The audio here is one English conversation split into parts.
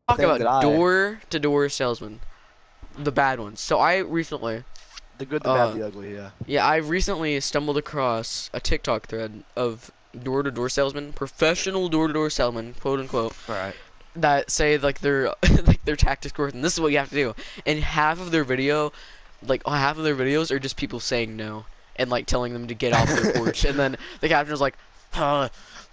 talk thing that about door-to-door salesmen, the bad ones. So I recently, the good, the bad, uh, the ugly, yeah. yeah, I recently stumbled across a TikTok thread of door-to-door salesmen, professional door-to-door salesmen, quote unquote, Right. that say like their like their tactics work and this is what you have to do. And half of their video, like half of their videos are just people saying no and like telling them to get off their porch. And then the caption is like,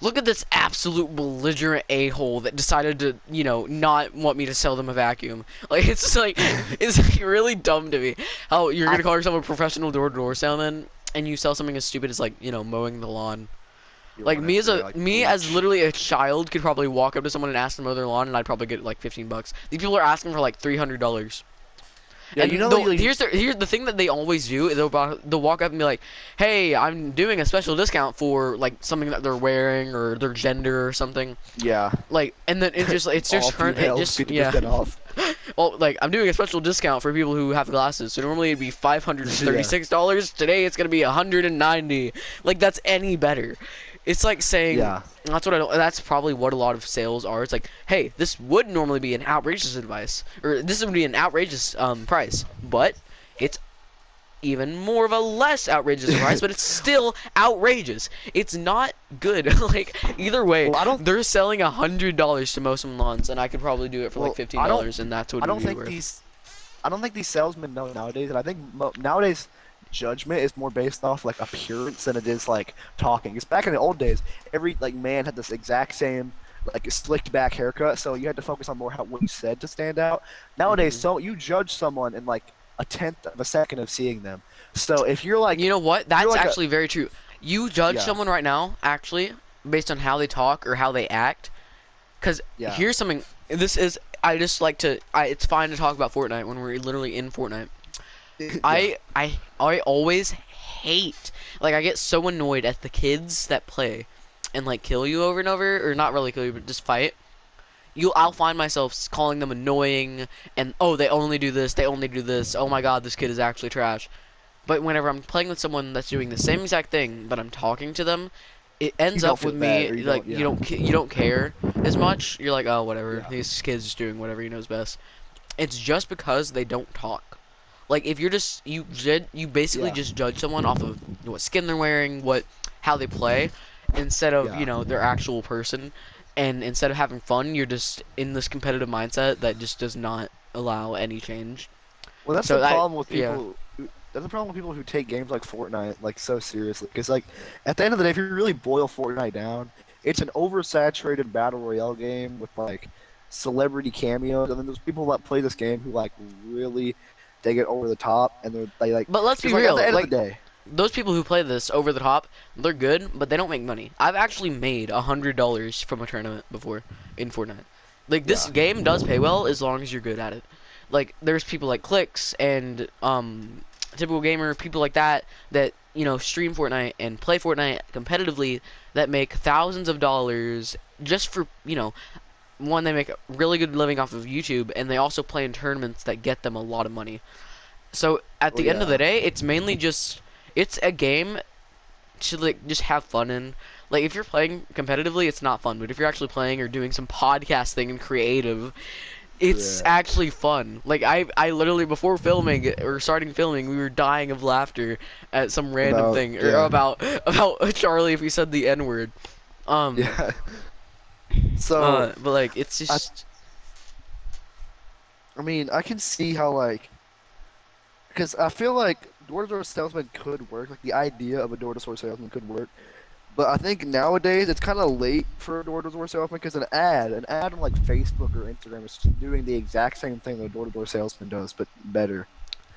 look at this absolute belligerent a-hole that decided to, not want me to sell them a vacuum. Like it's just like it's like really dumb to me. How you're I gonna call yourself a professional door-to-door salesman and you sell something as stupid as like, mowing the lawn. you Like want it for like me as bleach. literally a child could probably walk up to someone and ask them to mow their lawn and I'd probably get like 15 bucks. These people are asking for like $300. Yeah, you And know, like, here's the thing that they always do is they'll walk up and be like, "Hey, I'm doing a special discount for like something that they're wearing or their gender or something." yeah, Like, and then it's all just females, yeah. 50% off. Well, like I'm doing a special discount for people who have glasses. So normally it'd be Yeah, $536. Today it's gonna be 190. Like that's any better. It's like saying yeah. that's probably what a lot of sales are. It's like, hey, this would normally be an outrageous advice, or this would be an outrageous price, but it's even more of a less outrageous price, but it's still outrageous. It's not good. Like either way, Well, I don't. they're selling $100 to mow some lawns, and I could probably do it for like Well, $15, and that's what I it would don't be think worth. these. I don't think these salesmen know nowadays, and I think nowadays judgment is more based off like appearance than it is like talking. Because back in the old days, every like man had this exact same like slicked back haircut, so you had to focus on more how what you said to stand out. Nowadays, Hmm. so you judge someone in like a tenth of a second of seeing them. So if you're like, You know what? if you're That's like a actually very true. You judge yeah, someone right now, actually, based on how they talk or how they act. Because yeah, here's something. This is. I just like to. It's fine to talk about Fortnite when we're literally in Fortnite. yeah, I always hate. Like I get so annoyed at the kids that play, and like kill you over and over, or not really kill you, but just fight. I'll find myself calling them annoying, and oh, they only do this. They only do this. Oh my God, this kid is actually trash. But whenever I'm playing with someone that's doing the same exact thing, but I'm talking to them, it you ends don't up feel with bad me or you like don't, yeah, you don't care as much. You're like, oh, whatever. yeah, This kid's just doing whatever he knows best. It's just because they don't talk. Like if you're just you basically yeah, just judge someone off of what skin they're wearing, how they play, instead of yeah. their actual person. And instead of having fun, you're just in this competitive mindset that just does not allow any change. Well, that's the So that problem with yeah. people. That's the problem with people who take games like Fortnite like so seriously. Because like at the end of the day, if you really boil Fortnite down, it's an oversaturated battle royale game with like celebrity cameos, and then there's people that play this game who like really take it over the top, and they like But let's be because like at the real, end of the like day, those people who play this over the top, they're good, but they don't make money. I've actually made $100 from a tournament before in Fortnite. Like this yeah, game does pay well as long as you're good at it. Like there's people like Clicks and Typical Gamer, people like that stream Fortnite and play Fortnite competitively that make thousands of dollars just for one, they make a really good living off of YouTube, and they also play in tournaments that get them a lot of money. So at well, the end of the yeah, day, it's mainly just it's a game to like just have fun in. Like if you're playing competitively, it's not fun. But if you're actually playing or doing some podcasting and creative, it's yeah, actually fun. Like I literally before filming or starting filming, we were dying of laughter at some random about thing or yeah, about Charlie if he said the N word. Um. yeah. So But like it's I just I mean I can see how like because I feel like door-to-door salesman could work. Like the idea of a door-to-door salesman could work. But I think nowadays it's kind of late for a door-to-door salesman because an ad on like Facebook or Instagram is doing the exact same thing that a door-to-door salesman does, but better.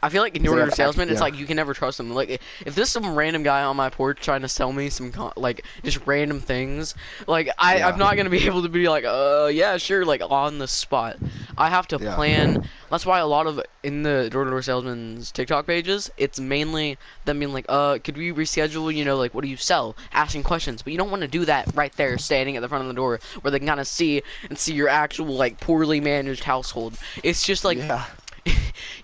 I feel like in Because they order have to salesman, it's yeah, like you can never trust them. Like if there's some random guy on my porch trying to sell me some like just random things, like I'm yeah, not gonna be able to be like yeah sure like on the spot. I have to yeah, plan. That's why a lot of in the door-to-door salesman's TikTok pages, it's mainly them being like could we reschedule? Like what do you sell? Asking questions, but you don't want to do that right there, standing at the front of the door where they can kind of see your actual like poorly managed household. It's just like yeah,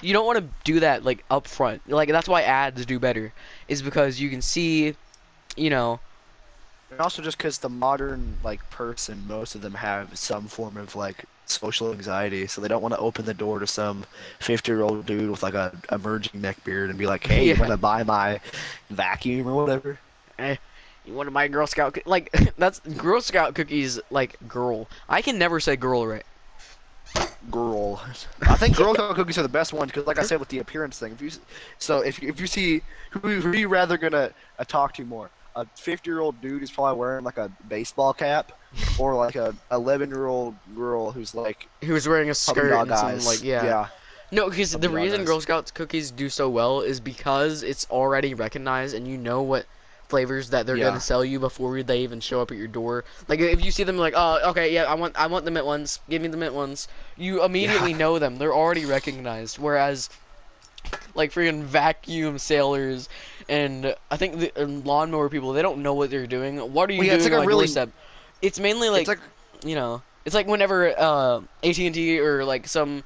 you don't want to do that like up front. Like that's why ads do better, is because you can see, you know, And also just because the modern like person, most of them have some form of like social anxiety, so they don't want to open the door to some 50-year-old dude with like a emerging neck beard and be like, "Hey, you Yeah. want to buy my vacuum or whatever?" Eh, you want to buy Girl Scout like that's Girl Scout cookies like girl. I can never say girl right. Girl, I think Girl Scout cookies are the best ones because, like I said, with the appearance thing. If you see who are you rather gonna talk to more? A 50-year-old dude who's probably wearing like a baseball cap, or like a 11-year-old girl who's like He was wearing a puppy skirt dog and some eyes. like yeah. Yeah, No, because the puppy dog reason eyes. Girl Scouts cookies do so well is because it's already recognized and you know what flavors that they're Yeah. gonna sell you before they even show up at your door. Like if you see them like, oh, okay, yeah, I want the mint ones. Give me the mint ones. You immediately Yeah. know them. They're already recognized. Whereas like freaking vacuum sailors and I think the lawnmower people, they don't know what they're doing. What are you Well, yeah, it's doing like on a my really, doorstep? It's mainly it's like, like you know, it's like whenever AT&T or like some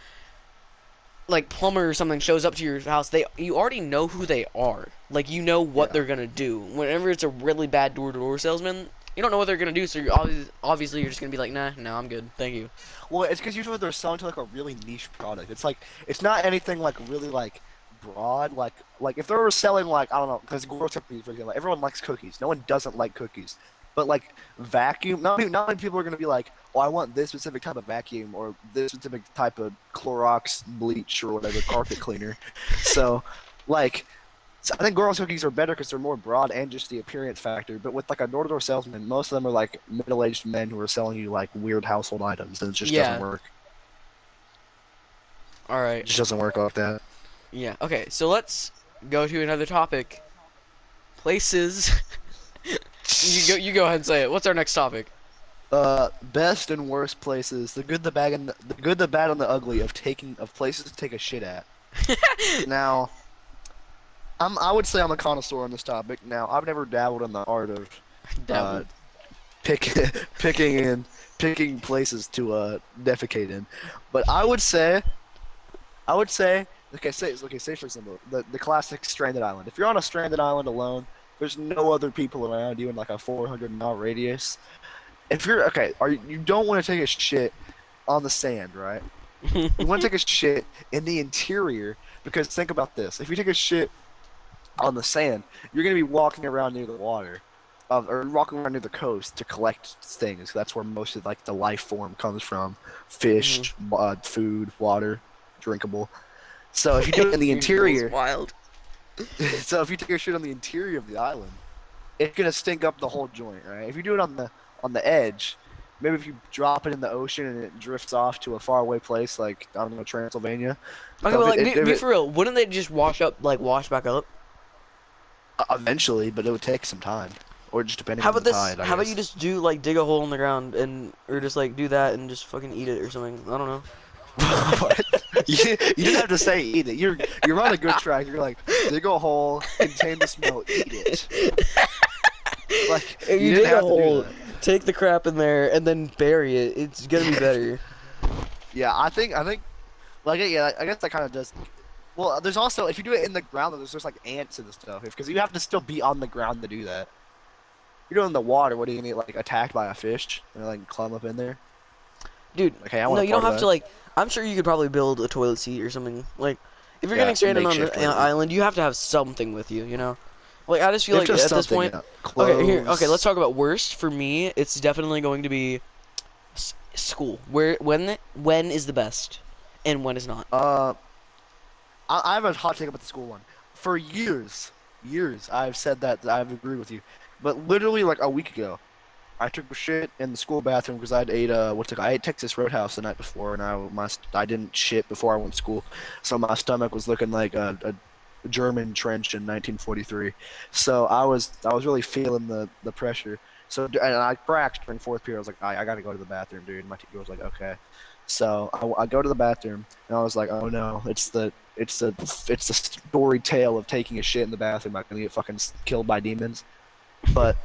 like plumber or something shows up to your house, you already know who they are. Like you know what yeah. they're gonna do. Whenever it's a really bad door-to-door salesman, you don't know what they're gonna do. So you're obviously you're just gonna be like, nah, no, I'm good, thank you. Well, it's because usually they're selling to like a really niche product. It's like it's not anything like really like broad. Like if they were selling like I don't know, because Girl cookies, for example, everyone likes cookies. No one doesn't like cookies. But like vacuum, not many people are gonna be like, oh, I want this specific type of vacuum or this specific type of Clorox bleach or whatever carpet cleaner. So, like, so I think Girl cookies are better because they're more broad and just the appearance factor. But with like a door-to-door salesman, most of them are like middle-aged men who are selling you like weird household items, and it just doesn't Yeah. work. All It right. just doesn't work like that. Yeah. Okay. So let's go to another topic. Places. You go ahead and say it. What's our next topic? Best and worst places, the good, the bad, and the good, the bad, and the ugly of places to take a shit at. Now, I would say I'm a connoisseur on this topic. Now, I've never dabbled in the art of uh Dabbled. pick picking places to defecate in, but I would say say for example the classic stranded island. If you're on a stranded island alone, there's no other people around you in like a 400-mile radius. If you're okay, you don't want to take a shit on the sand, right? You want to take a shit in the interior because think about this: if you take a shit on the sand, you're gonna be walking around near the water, or walking around near the coast to collect things. That's where most of like the life form comes from: Mhm. fish, food, water, drinkable. So if you do it in the Feels interior, wild. so if you take a shit on the interior of the island, it's gonna stink up the whole joint, right? If you do it on the edge, maybe if you drop it in the ocean and it drifts off to a faraway place like I don't know Transylvania, Okay, so but if like, if be it for real. Wouldn't they just wash up, like wash back up? eventually, but it would take some time, or just depending How on the about this? tide, I How about you guess. just do like dig a hole in the ground and or just like do that and just fucking eat it or something? I don't know. What? You didn't have to say eat it. You're on a good track. You're like dig a hole, contain the smell, eat it. Like If you you didn't dig a have to do hole, that. take the crap in there and then bury it. It's gonna be better. Yeah, I think like yeah, I guess that kind of does. Well, there's also if you do it in the ground, there's just like ants and stuff. Because you have to still be on the ground to do that. You're doing the water. What are you gonna get like attacked by a fish and like climb up in there? Dude, Like, hey, I no, want a you don't part of have to that. like. I'm sure you could probably build a toilet seat or something. Like, if you're Yeah, getting stranded on makeshift the toilet. island, you have to have something with you. You know, like I just feel If like just at this something, point. yeah. Okay, here. Okay, let's Clothes. talk about worst. For me, it's definitely going to be school. When is the best, and when is not. Uh, I have a hot take about the school one. For years, I've said that I've agreed with you. But literally, like a week ago, I took a shit in the school bathroom because I'd ate I ate Texas Roadhouse the night before, and I didn't shit before I went to school, so my stomach was looking like a German trench in 1943. So I was really feeling the pressure. So and I cracked during fourth period. I was like, I gotta go to the bathroom, dude. And my teacher was like, okay. So I go to the bathroom, and I was like, oh no, it's the story tale of taking a shit in the bathroom. I'm gonna get fucking killed by demons. But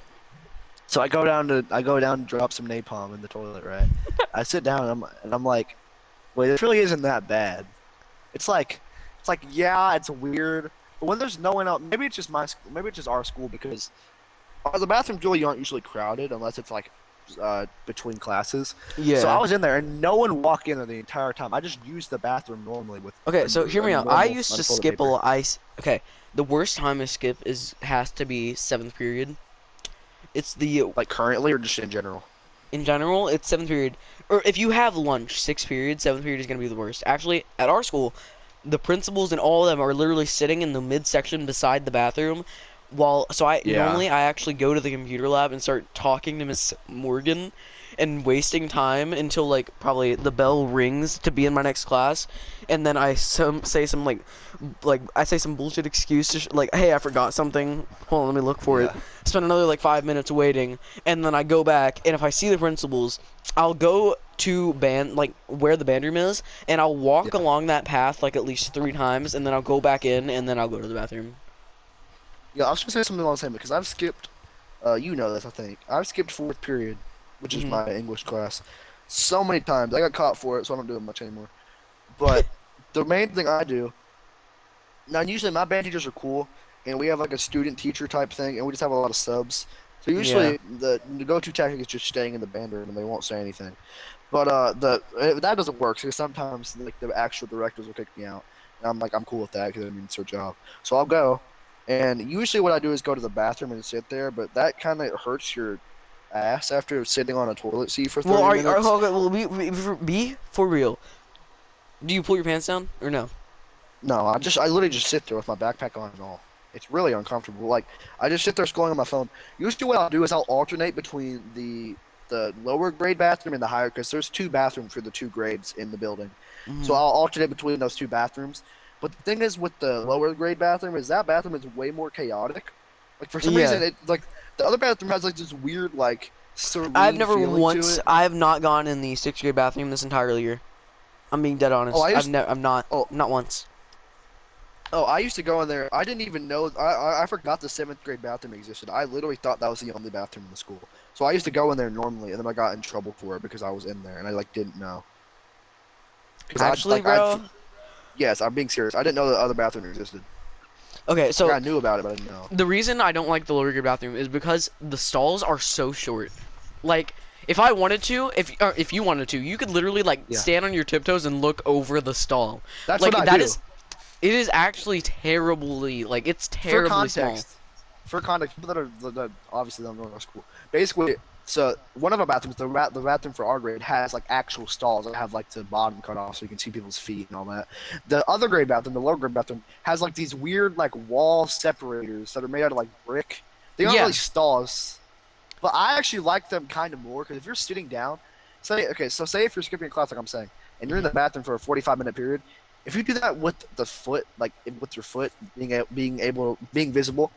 so I go down and drop some napalm in the toilet, right? I sit down and I'm like, wait, this really isn't that bad. It's like yeah, it's weird, but when there's no one else, maybe it's just maybe it's just our school because The bathrooms really aren't usually crowded unless it's like between classes. So I Yeah. was in there and no one walked in there the entire time. I just used the bathroom normally with Okay, so hear a me out. I normal used to unfolded skip a paper. lot. Okay, the worst time I skip is has to be seventh period. It's the Like currently or just in general? in general, it's seventh period. Or if you have lunch, sixth period, seventh period is gonna be the worst. Actually, at our school, the principals and all of them are literally sitting in the midsection beside the bathroom. So I Yeah. normally I actually go to the computer lab and start talking to Miss Morgan, and wasting time until like probably the bell rings to be in my next class, and then I say some I say some bullshit excuse to like, hey, I forgot something. Hold on, let me look for it. Yeah. Spend another like 5 minutes waiting, and then I go back, and if I see the principals, I'll go to band like where the band room is, and I'll walk Yeah. along that path like at least 3 times, and then I'll go back in, and then I'll go to the bathroom. Yeah, I was gonna say something along the same because I've skipped you know this, I think. I've skipped fourth period, which is Hmm. my English class, so many times. I got caught for it, so I don't do it much anymore. But the main thing I do now, usually my band teachers are cool, and we have like a student teacher type thing, and we just have a lot of subs. So Yeah. usually the go-to tactic is just staying in the band room, and they won't say anything. But that doesn't work because sometimes like the actual directors will kick me out, and I'm like I'm cool with that because I mean it's their job. So I'll go, and usually what I do is go to the bathroom and sit there, but that kind of hurts your ass after sitting on a toilet seat for Well, 30 minutes. okay, well, be for real. Do you pull your pants down or no? No, I literally just sit there with my backpack on and all. It's really uncomfortable. Like I just sit there scrolling on my phone. Usually, what I'll do is I'll alternate between the lower grade bathroom and the higher because there's two bathrooms for the two grades in the building. So Hmm. I'll alternate between those two bathrooms. But the thing is with the lower grade bathroom is that bathroom is way more chaotic. Like for some Yeah. reason, it like the other bathroom has like this weird like serene feeling to it. I have not gone in the sixth grade bathroom this entire year. I'm being dead Oh, honest. I'm not, oh not once. Oh, I used to go in there. I didn't even know. I forgot the seventh grade bathroom existed. I literally thought that was the only bathroom in the school. So I used to go in there normally, and then I got in trouble for it because I was in there and I like didn't know. Because Actually, bro. yes, I'm being serious. I didn't know the other bathroom existed. Okay, Like so I knew about it, but I didn't know. the reason I don't like the lower grade bathroom is because the stalls are so short. Like, if I wanted to, if you wanted to, you could literally like Yeah, stand on your tiptoes and look over the stall. that's Like what I that do. is, it is actually terribly like it's For terribly small. context, people that obviously don't know our school. Basically, so one of our bathrooms, the bathroom for our grade, has like actual stalls that have like the bottom cut off so you can see people's feet and all that. The other grade bathroom, the lower grade bathroom, has like these weird like wall separators that are made out of like brick. They aren't really Yeah. stalls, but I actually like them kind of more because if you're sitting down, say if you're skipping a class like I'm saying, and you're in the Hmm. bathroom for a 45-minute period, if you do that with the foot, like with your foot being visible,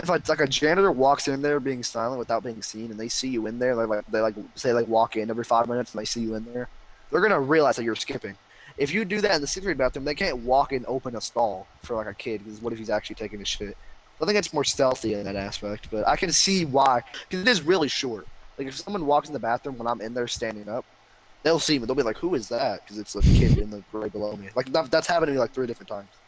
if like a janitor walks in there being silent without being seen, and they see you in there, they say like walk in every 5 minutes and they see you in there, they're gonna realize that you're skipping. If you do that in the sixth grade bathroom, they can't walk and open a stall for like a kid because what if he's actually taking a shit? I think it's more stealthy in that aspect, but I can see why because it is really short. Like if someone walks in the bathroom when I'm in there standing up, they'll see me. They'll be like, "Who is that?" Because it's a kid in the grade below me. Like that's happened to me like 3 different times.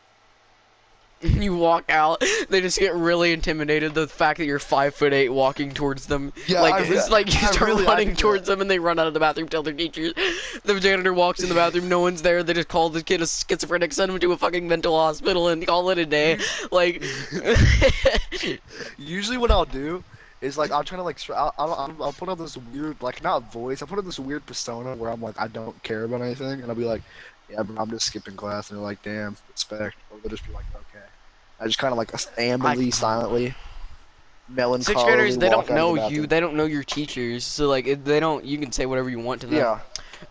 You walk out, they just get really intimidated. The fact that you're 5'8" walking towards them, Yeah, like it's like you start I running do that. towards them and they run out of the bathroom. Tell their teachers. The janitor walks in the bathroom, no one's there. They just call the kid a schizophrenic, send him to a fucking mental hospital, and call it a day. Like, Usually, what I'll do is like I'm trying to like I'll put on this weird like not voice. I'll put on this weird persona where I'm like I don't care about anything, and I'll be like, yeah, bro, I'm just skipping class, and they're like, damn, respect, or they'll just be like, okay. I just kind of like I ambly, silently, sixth melancholy graders, they walk don't out of the know you. bathroom. They don't know your teachers. So like, they don't. You can say whatever you want to them. Yeah,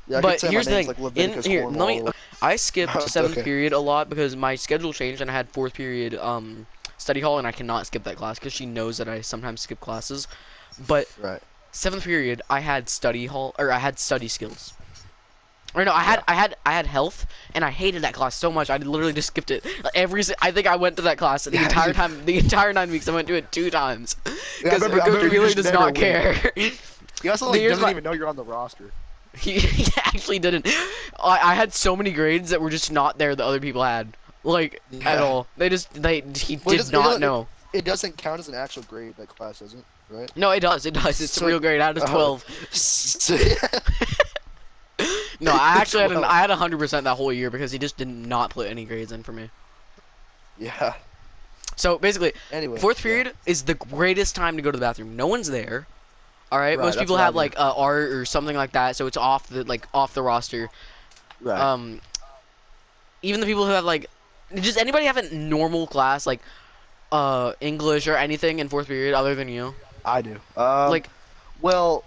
yeah. I could But say my here's the name's thing. like In Leviticus here, let me. Cornwall. I skipped It's seventh okay. period a lot because my schedule changed and I had fourth period study hall, and I cannot skip that class because she knows that I sometimes skip classes. But Right. seventh period, I had study hall, or I had study skills. Or no, Yeah. I had health, and I hated that class so much. I literally just skipped it. I think I went to that class the Yeah. entire time. The entire 9 weeks, I went to it 2 times Yeah, because I Coach remember you Wheeler just does never not went. care. He also like Here's doesn't my even know you're on the roster. he actually didn't. I had so many grades that were just not there that other people had. Like, at Yeah. all. He Well, did not know. it doesn't count as an actual grade. That class doesn't, right? No, it does. It does. It's a So, real grade out of oh, 12. so, No, I actually had 12. I had 100% that whole year because he just did not put any grades in for me. Yeah. So basically, Anyway. fourth yeah. period is the greatest time to go to the bathroom. No one's there. All right. Right, Most that's people what I have mean. like art or something like that, so it's off the roster. Right. Even the people who have like, just anybody have a normal class like English or anything in fourth period other than you. I do. Like, Well,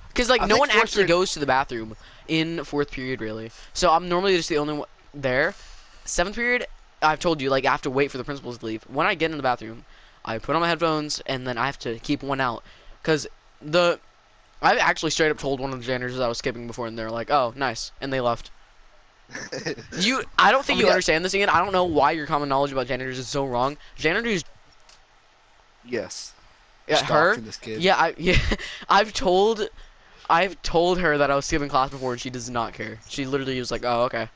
because like I no think one fourth actually period- goes to the bathroom in fourth period really. So I'm normally just the only one there. Seventh period, I've told you like I have to wait for the principals to leave. When I get in the bathroom, I put on my headphones and then I have to keep one out because I actually straight up told one of the janitors I was skipping before and they're like, "Oh, nice," and they left. I don't think you understand this, Ian. I don't know why your common knowledge about janitors is so wrong. Janitors, yes. yeah, her, Stalking this kid. yeah, I've told her that I was skipping class before, and she does not care. She literally was like, "Oh, okay."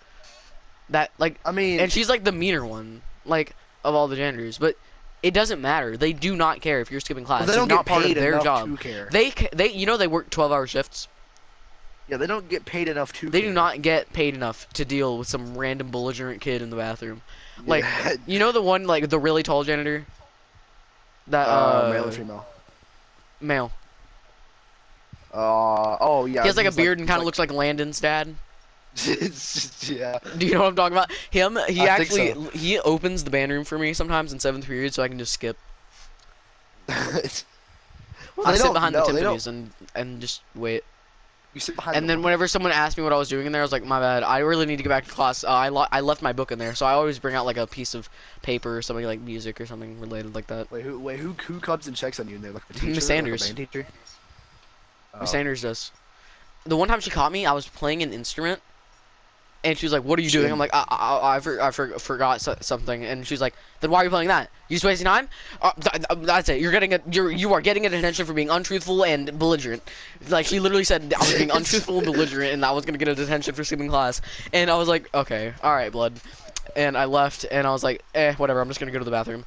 That like, I mean, and she's like the meaner one, like of all the janitors. But it doesn't matter. They do not care if you're skipping class. they don't It's not get part of paid their enough job. to care. They they work 12-hour shifts. Yeah, they don't get paid enough to. They care. do not get paid enough to deal with some random belligerent kid in the bathroom. Like, Yeah. you know the one like the really tall janitor. That Male or female? male. Oh yeah. He has like a he's beard and he's kind of looks like Landon's dad. yeah. Do you know what I'm talking about? Him, he I think actually so. he opens the band room for me sometimes in seventh period, so I can just skip. Well, I they sit don't- behind no, the they don't- timpanis and just wait. You sit behind. And the then whenever someone asked me what I was doing in there, I was like, "My bad. I really need to get back to class. I left my book in there, so I always bring out like a piece of paper or something like music or something related like that." Wait, who comes and checks on you in there? Like the teacher? Miss Like Sanders. the band teacher? Miss Oh. Sanders does. The one time she caught me, I was playing an instrument, and she was like, "What are you doing?" I'm like, "I forgot something," and she's like, "Then why are you playing that? You just wasting time? That's it. You are getting a detention for being untruthful and belligerent." Like she literally said I was being untruthful and belligerent, and I was gonna get a detention for skipping class. And I was like, "Okay, all right, blood." And I left, and I was like, whatever. I'm just gonna go to the bathroom.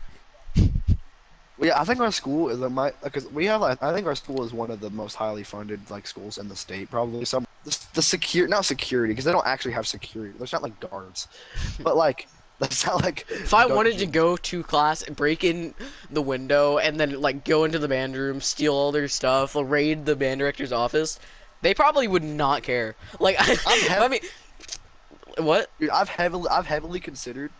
Well, yeah, I think our school is because we have like I think our school is one of the most highly funded like schools in the state probably. Some the secure not security because they don't actually have security. There's not like guards, but like that's not like. If I wanted to go to class, break in the window, and then like go into the band room, steal all their stuff, raid the band director's office, they probably would not care. Like I mean, what? Dude, I've heavily considered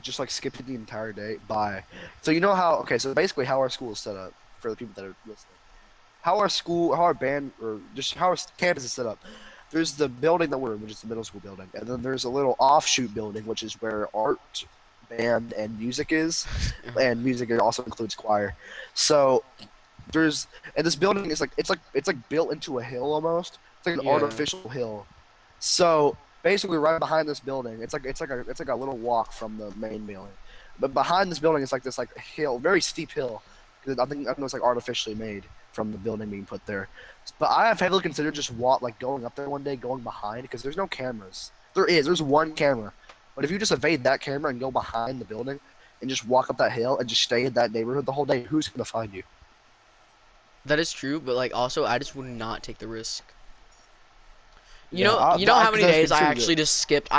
just like skipping the entire day by. So you know how so basically how our school is set up for the people that are listening. How our band or just how our campus is set up. There's the building that we're in, which is the middle school building, and then there's a little offshoot building, which is where art, band, and music is, and music also includes choir. So and this building is it's like built into a hill almost. It's like an Yeah. artificial hill. So basically, right behind this building, it's like a little walk from the main building, but behind this building is like this like hill, very steep hill. I know it's like artificially made from the building being put there. But I have heavily considered just going up there one day, going behind because there's no cameras. There's one camera, but if you just evade that camera and go behind the building and just walk up that hill and just stay in that neighborhood the whole day, who's gonna find you? That is true, but like also I just would not take the risk. You Yeah, know, you know how many I've days I considered actually just skipped.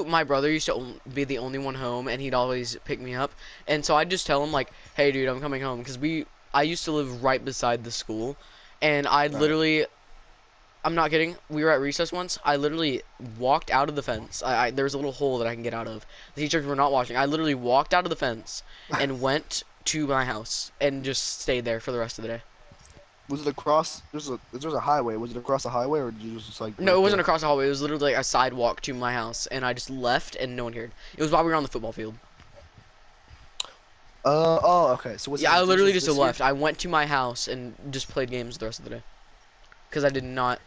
My brother used to be the only one home, and he'd always pick me up. And so I'd just tell him like, "Hey, dude, I'm coming home," because I used to live right beside the school, and I'd Right. literally, I'm not kidding. We were at recess once. I literally walked out of the fence. There was a little hole that I can get out of. The teachers were not watching. I literally walked out of the fence and went to my house and just stayed there for the rest of the day. Was it across? There's a highway. Was it across the highway, or did you just like? No, it wasn't across the hallway. It was literally like a sidewalk to my house, and I just left, and no one cared. It was while we were on the football field. Oh, okay. So was Yeah, it I literally just this year? left. I went to my house and just played games the rest of the day, because I did not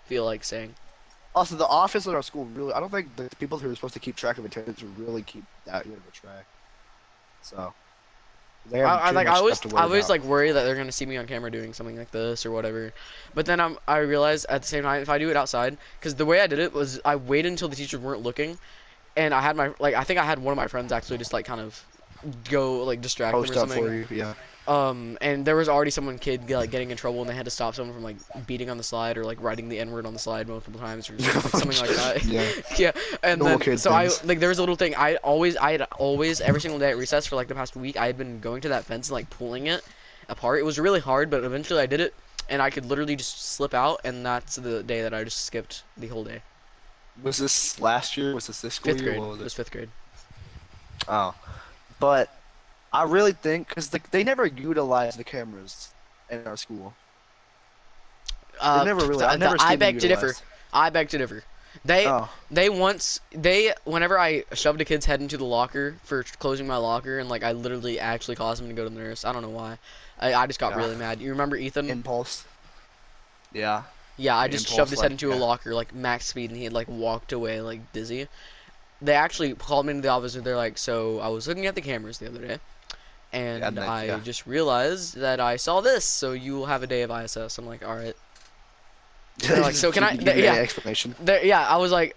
feel like staying. Also, the office at our school really. I don't think the people who are supposed to keep track of attendance really keep that good of a track. So. They have I too like much I always stuff to worry about. like worry that they're gonna see me on camera doing something like this or whatever, but then I realize at the same time if I do it outside, because the way I did it was I waited until the teachers weren't looking, and I had I think I had one of my friends actually just like kind of go like distract them or Post up for something. you. Yeah. And there was already like getting in trouble, and they had to stop someone from like beating on the slide or like writing the N-word on the slide multiple times or something like that. Yeah. Yeah, and Normal then kid so things. there was a little thing. I had always every single day at recess for like the past week, I had been going to that fence and like pulling it apart. It was really hard, but eventually I did it, and I could literally just slip out, and that's the day that I just skipped the whole day. Was this last year? Was this school Fifth year? grade. What was It it? was fifth grade. Oh, but I really think because they never utilized the cameras in our school. They never really. I've never I seen them beg to differ. utilized. I beg to differ. They Oh, whenever I shoved a kid's head into the locker for closing my locker, and like I literally actually caused him to go to the nurse. I don't know why. I just got yeah. really mad. You remember Ethan? Impulse. Yeah. Yeah, I The just impulse, shoved his head like, into a yeah. locker like max speed, and he had like walked away like dizzy. They actually called me into the office, and they're like, "So I was looking at the cameras the other day, Yeah, and and I yeah. just realized that I saw this. So you will have a day of ISS." I'm like, "All right." They're like, "So can I?" Give me Yeah. an explanation. Yeah, I was like,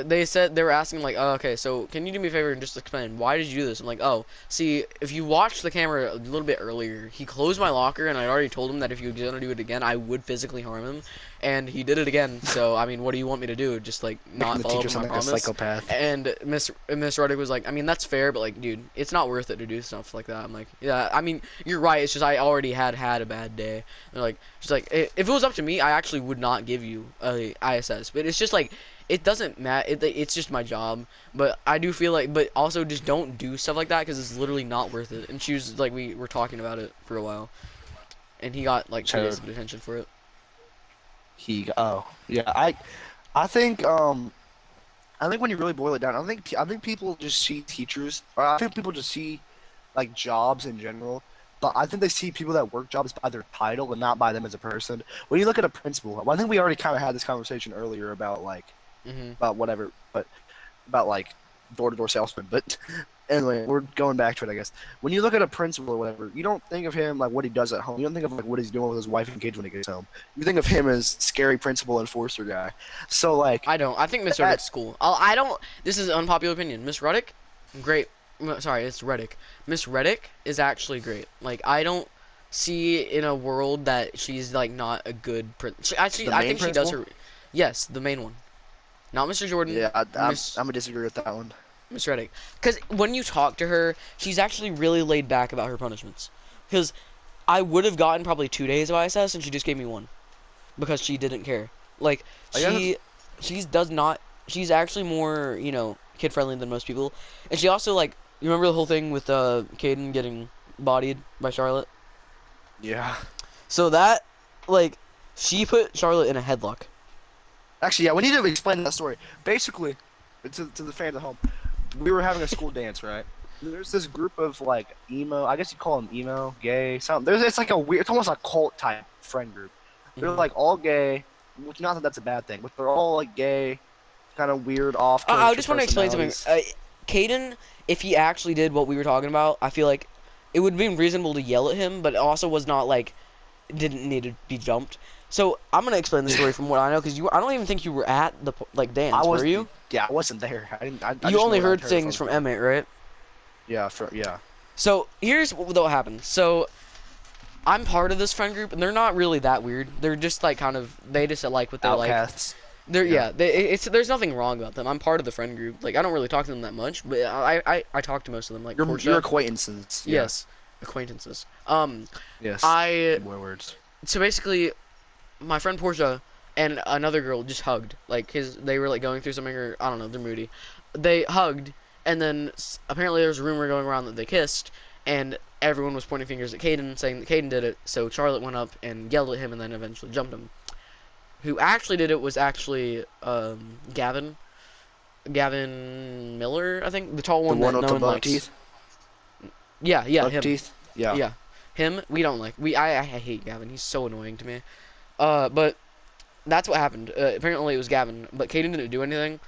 they said they were asking like, oh, okay, so can you do me a favor and just explain why did you do this? I'm like, oh, see, if you watched the camera a little bit earlier, he closed my locker, and I already told him that if he was gonna do it again, I would physically harm him, and he did it again. So I mean, what do you want me to do? Just like Making not the follow up teacher on my sound like a promise? psychopath. And Miss Ruddick was like, I mean, that's fair, but like, dude, it's not worth it to do stuff like that. I'm like, yeah, I mean, you're right. It's just I already had a bad day. They're like, she's like, if it was up to me, I actually would not give you a ISS, but it's just like it doesn't matter. It's just my job, but I do feel like, but also just don't do stuff like that because it's literally not worth it. And she was like, we were talking about it for a while, and he got like 2 days So of detention for it. oh yeah. I think when you really boil it down, I think people just see teachers, or I think people just see like jobs in general. But I think they see people that work jobs by their title and not by them as a person. When you look at a principal, well, I think we already kind of had this conversation earlier about like Mhm. about whatever, but about like door-to-door salesman. But anyway, we're going back to it, I guess. When you look at a principal or whatever, you don't think of him like what he does at home. You don't think of like what he's doing with his wife and kids when he gets home. You think of him as scary principal enforcer guy. So like, I don't. I think Miss at, Ruddick's cool. I don't. This is an unpopular opinion. Miss Ruddick, great. Sorry, it's Reddick. Miss Reddick is actually great. Like I don't see in a world that she's like not a good. Actually, the I main think she does principal, her. Yes, the main one. Not Mr. Jordan. yeah, Miss I'm gonna disagree with that one. Miss Reddick. Because when you talk to her, she's actually really laid back about her punishments. Because I would have gotten probably 2 days of ISS, and she just gave me one because she didn't care. Like I guess she does not. She's actually more kid friendly than most people, and she also like you remember the whole thing with Caden getting bodied by Charlotte. yeah. So that like she put Charlotte in a headlock. Actually, yeah, we need to explain that story. Basically, to the fans at home, we were having a school dance, right? There's this group of like emo, I guess you call them emo, gay, something. It's like a weird, it's almost a cult type friend group. They're Mhm. like all gay, which not that that's a bad thing, but they're all like gay, kind of weird off. I just want to explain something. Personalities. Caden, if he actually did what we were talking about, I feel like it would be reasonable to yell at him, but it also was not like didn't need to be jumped. So I'm gonna explain the story from what I know, because I don't even think you were at the like dance, I was, were you? yeah, I wasn't there. I didn't. I You just know only what I heard things from Emmett, right? Yeah, yeah. So here's what happened. So I'm part of this friend group, and they're not really that weird. They're just like kind of they just like what they like. Outcasts. They're Yeah. there's nothing wrong about them. I'm part of the friend group. Like I don't really talk to them that much, but I talk to most of them. Like Your Portia. acquaintances. Yeah. Yes, acquaintances. Yes. I More words. so basically, my friend Portia and another girl just hugged. Like they were like going through something, or I don't know, they're moody. They hugged, and then apparently there's a rumor going around that they kissed, and everyone was pointing fingers at Caden, saying that Caden did it. So Charlotte went up and yelled at him, and then eventually jumped him. Who actually did it was actually Gavin. Gavin Miller, I think, the tall The one one that with no the one buck likes. teeth. Yeah, Buck him. teeth. Yeah. Yeah, him. We don't like. I hate Gavin. He's so annoying to me. But that's what happened. Apparently it was Gavin, but Caden didn't do anything.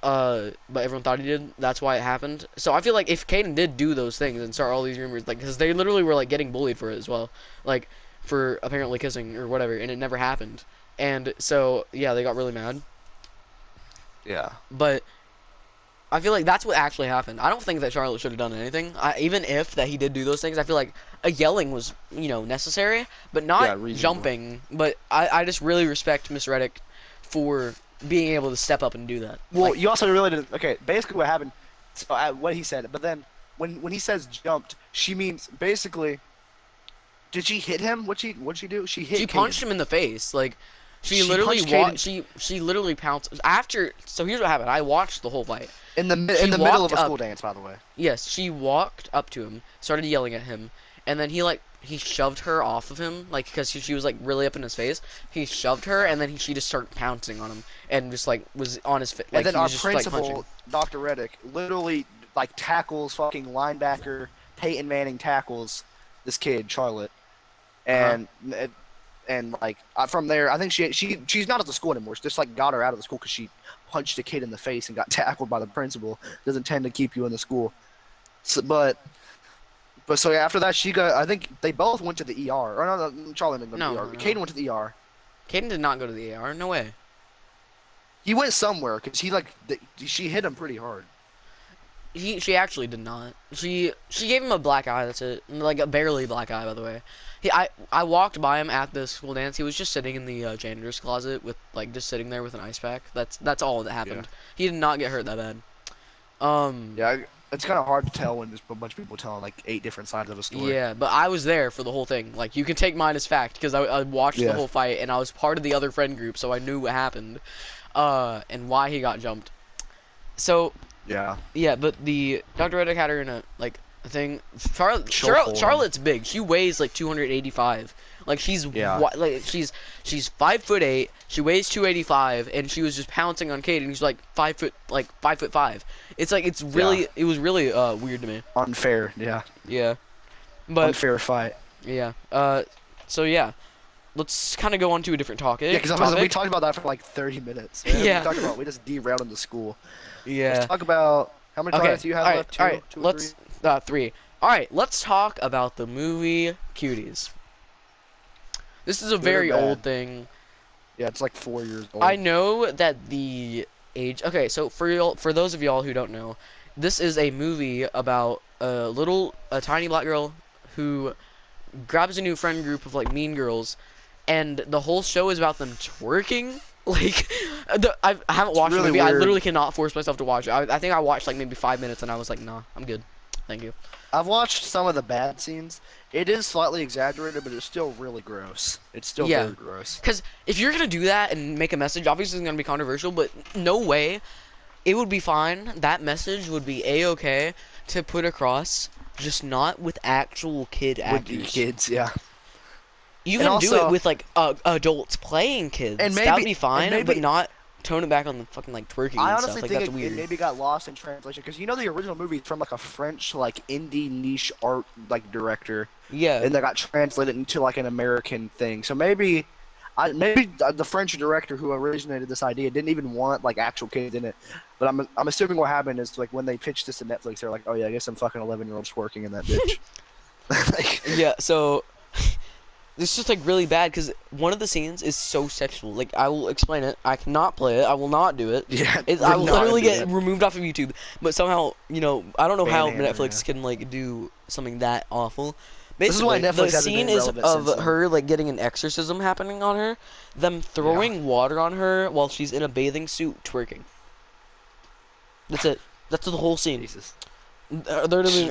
But everyone thought he did. That's why it happened. So I feel like if Caden did do those things and start all these rumors, like, because they literally were like getting bullied for it as well, like for apparently kissing or whatever, and it never happened. And so yeah, they got really mad. Yeah. But I feel like that's what actually happened. I don't think that Charlotte should have done anything. Even if that he did do those things, I feel like a yelling was, necessary, but Yeah, not reasonable. jumping. But I just really respect Miss Reddick for being able to step up and do that. Well, Like, you also really didn't. Okay, basically what happened. So what he said, but then when he says jumped, she means basically. Did she hit him? What'd she do? She hit. she Caden. punched him in the face. Like, she She literally punched walked. Caden- She literally pounced after. So here's what happened. I watched the whole fight. in the she in the middle of walked a school up- dance, by the way. Yes, she walked up to him, started yelling at him, and then he shoved her off of him, like, because she was like really up in his face. He shoved her, and then she just started pouncing on him, and just like was on his face. Like, And then he our was just, like, principal, punching. Dr. Reddick, literally like tackles fucking linebacker Peyton Manning tackles this kid Charlotte, and like from there, I think she's not at the school anymore. She just like got her out of the school because she punched a kid in the face and got tackled by the principal. Doesn't tend to keep you in the school, so, but so after that she got. I think they both went to the ER. Or no, Charlotte didn't go to No, the ER. no, no. Caden went to the ER. Caden did not go to the AR. No way. He went somewhere because she hit him pretty hard. She actually did not. She gave him a black eye. That's it. Like a barely black eye, by the way. I walked by him at the school dance. He was just sitting in the janitor's closet with like just sitting there with an ice pack. That's all that happened. He did not get hurt that bad. Yeah, it's kind of hard to tell when there's a bunch of people telling like 8 different sides of a story. Yeah, but I was there for the whole thing. Like, you can take mine as fact because I watched the Yeah. whole fight and I was part of the other friend group, so I knew what happened, and why he got jumped. So Yeah. yeah, but the Dr. Reddick had her in a thing. Chokehold. Charlotte's big. She weighs like 285. Like she's Yeah. like she's 5'8". She weighs 285, and she was just pouncing on Caden. He's like 5'5". It's like it was really weird to me. Unfair. Yeah. Yeah, but Unfair fight. yeah. So yeah, let's kind of go on to a different topic. Yeah, because we talked about that for like 30 minutes. Yeah. We just derailed into school. Yeah. Let's talk about how many Okay. targets do you have all right. left? All right. Two or Let's 3. All right. Let's talk about the movie Cuties. This is a Good or very bad? old thing. Yeah, it's like 4 years old. I know that the age. Okay, so for those of y'all who don't know, this is a movie about a tiny black girl who grabs a new friend group of like mean girls, and the whole show is about them twerking. Like, I haven't watched really the movie. I weird. literally cannot force myself to watch it. I think I watched like maybe 5 minutes, and I was like, nah, I'm good. Thank you. I've watched some of the bad scenes. It is slightly exaggerated, but it's still really gross. It's still Yeah. very gross. Because if you're gonna do that and make a message, obviously it's gonna be controversial, but no way, it would be fine. That message would be a-okay to put across, just not with actual kid With actors. the kids, yeah. You And can do also- it with like adults playing kids. And that maybe- would be fine, and but maybe- not tone it back on the fucking like twerking I and honestly stuff. Like think that's it weird. maybe got lost in translation because the original movie is from like a French like indie niche art like director, Yeah. and that got translated into like an American thing. So maybe the French director who originated this idea didn't even want like actual kids in it. But I'm assuming what happened is like when they pitched this to Netflix, they're like, oh yeah, I guess some fucking 11-year-olds twerking in that bitch. Like, Yeah, so it's just like really bad because one of the scenes is so sexual. Like, I will explain it. I cannot play it. I will not do it. yeah, I we're will not literally into get that. removed off of YouTube. But somehow, I don't know how Manhandle, Netflix can like do something that awful. This is why Basically, Netflix the hasn't scene been is relevant of since then. her like getting an exorcism happening on her, them throwing water on her while she's in a bathing suit twerking. That's it. That's the whole scene. Jesus. They're doing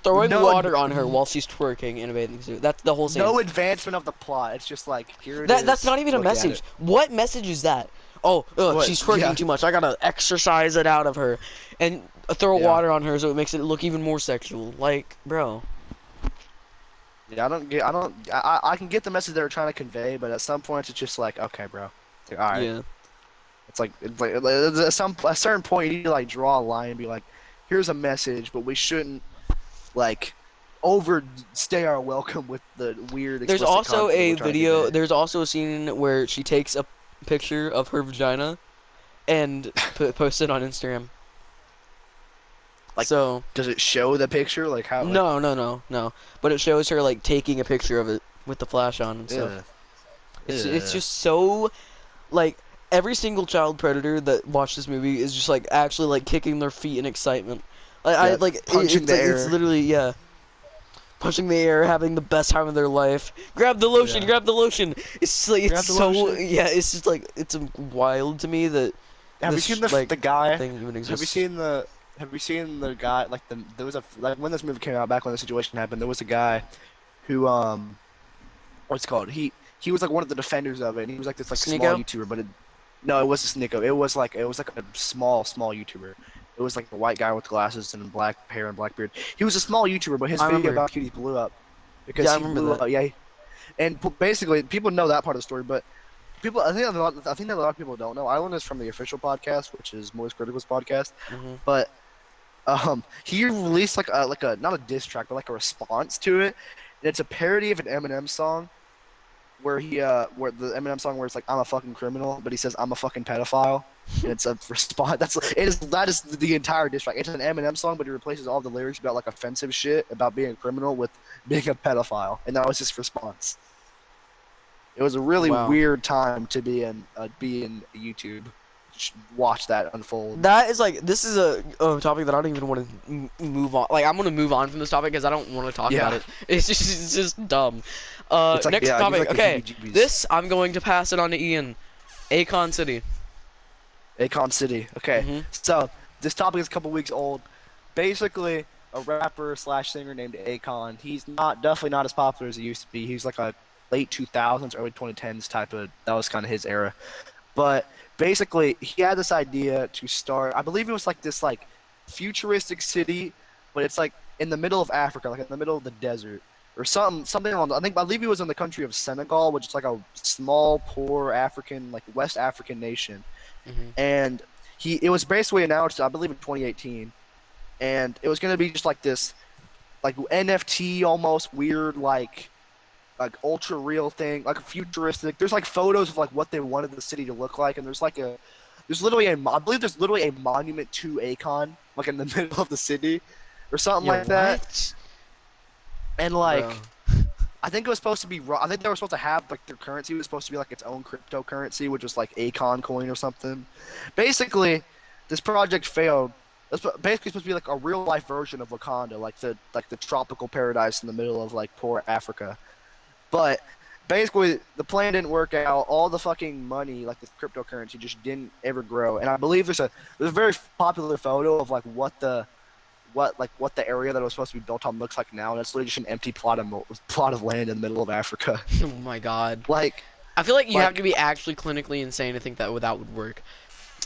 throwing No, water on her while she's twerking in a bathing suit. That's the whole scene. No advancement of the plot. It's just like here it is. That's not even a look at message. it. What message is that? Oh, What? she's twerking Yeah. too much. I gotta exercise it out of her, and throw Yeah. water on her so it makes it look even more sexual. Like, bro. Yeah, I can get the message they were trying to convey, but at some points it's just like, okay, bro. It's like, all right. Yeah. It's like at a certain point you need to like draw a line and be like, here's a message, but we shouldn't like overstay our welcome with the weird. There's explicit also content a we're trying to video. convey. There's also a scene where she takes a picture of her vagina, and posts it on Instagram. Like, so Does it show the picture? Like how? Like, no. But it shows her like taking a picture of it with the flash on and stuff. Ugh. It's Ugh. just so, like, every single child predator that watched this movie is just like actually like kicking their feet in excitement. I Yeah, like punching it's the like air. it's literally yeah. Punching the air, having the best time of their life. Grab the lotion, Yeah. grab the lotion. It's just like it's Grab the so lotion. yeah. It's just like it's wild to me that Have you this seen like the guy? thing even Have you exists. seen the Have you seen the guy? Like there was a like when this movie came out back when the situation happened. There was a guy who what's it called? He was like one of the defenders of it. And he was like this like small Sneeko? YouTuber, but no, it wasn't Sneeko. It was like a small YouTuber. It was like the white guy with glasses and black hair and black beard. He was a small YouTuber, but his I video remember. about cuties blew up because Yeah, I he remember blew that. up. Yeah, and basically people know that part of the story, but people I think that a lot of people don't know. I learned this from the official podcast, which is Moist Critical's podcast, Hmm. but he released like a not a diss track, but like a response to it. And it's a parody of an Eminem song where where the Eminem song where it's like I'm a fucking criminal, but he says I'm a fucking pedophile, and it's a response. That is the entire diss track. It's an Eminem song, but he replaces all the lyrics about like offensive shit about being a criminal with being a pedophile, and that was his response. It was a really Wow. weird time to be in YouTube. Watch that unfold. That is like this is a topic that I don't even want to move on. Like I'm gonna move on from this topic because I don't want to talk Yeah. about it. It's just dumb. It's like, Next yeah, topic. like the Okay, heebie-jeebies. this I'm going to pass it on to Ian. Akon City. Akon City. Okay. Mhm. So this topic is a couple weeks old. Basically, a rapper slash singer named Akon. He's definitely not as popular as he used to be. He's like a late 2000s, early 2010s type of. That was kind of his era. But basically, he had this idea to start. I believe it was like this like futuristic city, but it's like in the middle of Africa, like in the middle of the desert. Or something on. I believe he was in the country of Senegal, which is like a small, poor African, like West African nation. Mhm. And it was basically announced, I believe, in 2018, and it was gonna be just like this, like NFT almost weird, like ultra real thing, like a futuristic. There's like photos of like what they wanted the city to look like, and there's literally I believe there's literally a monument to Akon, like in the middle of the city, or something Yeah, like that. what? And like, Bro. I think it was supposed to be. I think they were supposed to have like their currency was supposed to be like its own cryptocurrency, which was like Akon coin or something. Basically, this project failed. It's basically supposed to be like a real life version of Wakanda, like the tropical paradise in the middle of like poor Africa. But basically, the plan didn't work out. All the fucking money, like the cryptocurrency, just didn't ever grow. And I believe there's a very popular photo of like what the area that it was supposed to be built on looks like now, and it's literally just an empty plot of land in the middle of Africa. Oh my god. Like, I feel like you Like- have to be actually clinically insane to think that would work.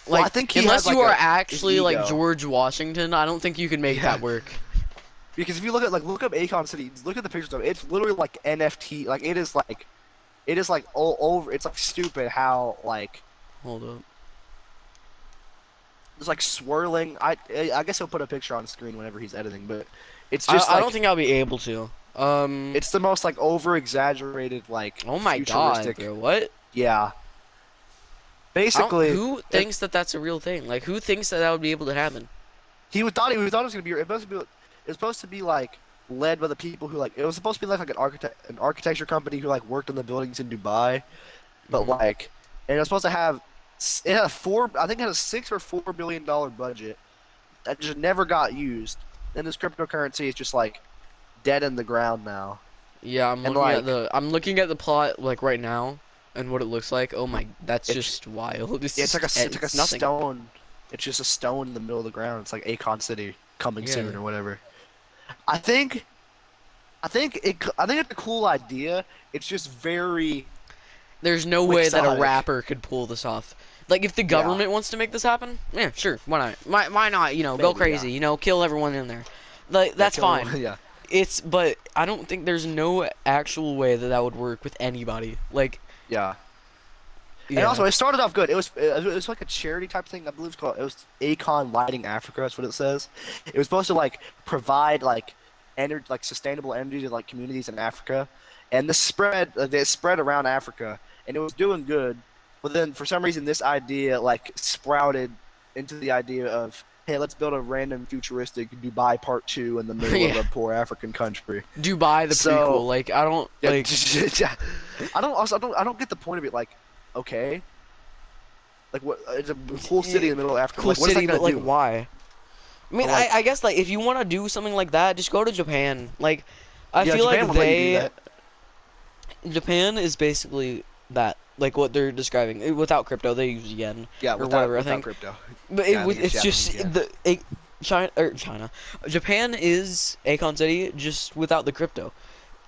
Well, Like, I think he unless had, you like, are his actually like ego. George Washington, I don't think you can make Yeah. that work. because if you look up Akon City, look at the pictures of it. It's literally like NFT. Like it is like all over. It's like stupid how like Hold up. it's like swirling. I guess he'll put a picture on the screen whenever he's editing, but it's I, just I like don't think I'll be able to. it's the most like over exaggerated like Oh my god, futuristic. bro. What? Yeah. I don't- Basically, who thinks that that's a real thing? Like, who thinks that that would be able to happen? he thought it was gonna be. It was supposed to be like led by the people who like. It was supposed to be like an architecture company who like worked on the buildings in Dubai, but Mhm. like, and it was supposed to have. It had I think it had a $6 or $4 billion budget that just never got used. And this cryptocurrency is just like dead in the ground now. Yeah, I'm And, looking at like- I'm looking at the plot like right now and what it looks like. Oh my, that's It's- just wild. Yeah, it's like a it's nothing. stone. It's just a stone in the middle of the ground. It's like Akon City coming Yeah. soon or whatever. I think it's a cool idea. It's just very There's no way that a Quixotic. rapper could pull this off. Like, if the government wants to make this happen, yeah, sure, why not? Why not? You know, go Maybe, crazy. yeah. You know, kill everyone in there. Like, that's kill fine. everyone- Yeah. But I don't think there's no actual way that that would work with anybody. Like, Yeah. yeah. And also, it started off good. It was like a charity type thing. I believe it was Akon Lighting Africa. That's what it says. It was supposed to like provide like sustainable energy to like communities in Africa, and this spread it spread around Africa, and it was doing good. But then for some reason, this idea like sprouted into the idea of, hey, let's build a random futuristic Dubai Part 2 in the middle Yeah. of a poor African country. Dubai the So- prequel. Like, I don't Yeah, like. yeah. I don't get the point of it. Like, okay, Like what? It's a cool city in the middle of Africa. Cool Like, what is that city, gonna but like do? why? I mean, But, like- I guess like if you want to do something like that, just go to Japan. Like, I Yeah, feel Japan like would let you do that. Japan is basically that, like what they're describing. Without crypto, they use yen Yeah, or without, whatever. I without think, crypto. but Yeah, I think it's it's just Japanese yen. China. Japan is Akon City, just without the crypto.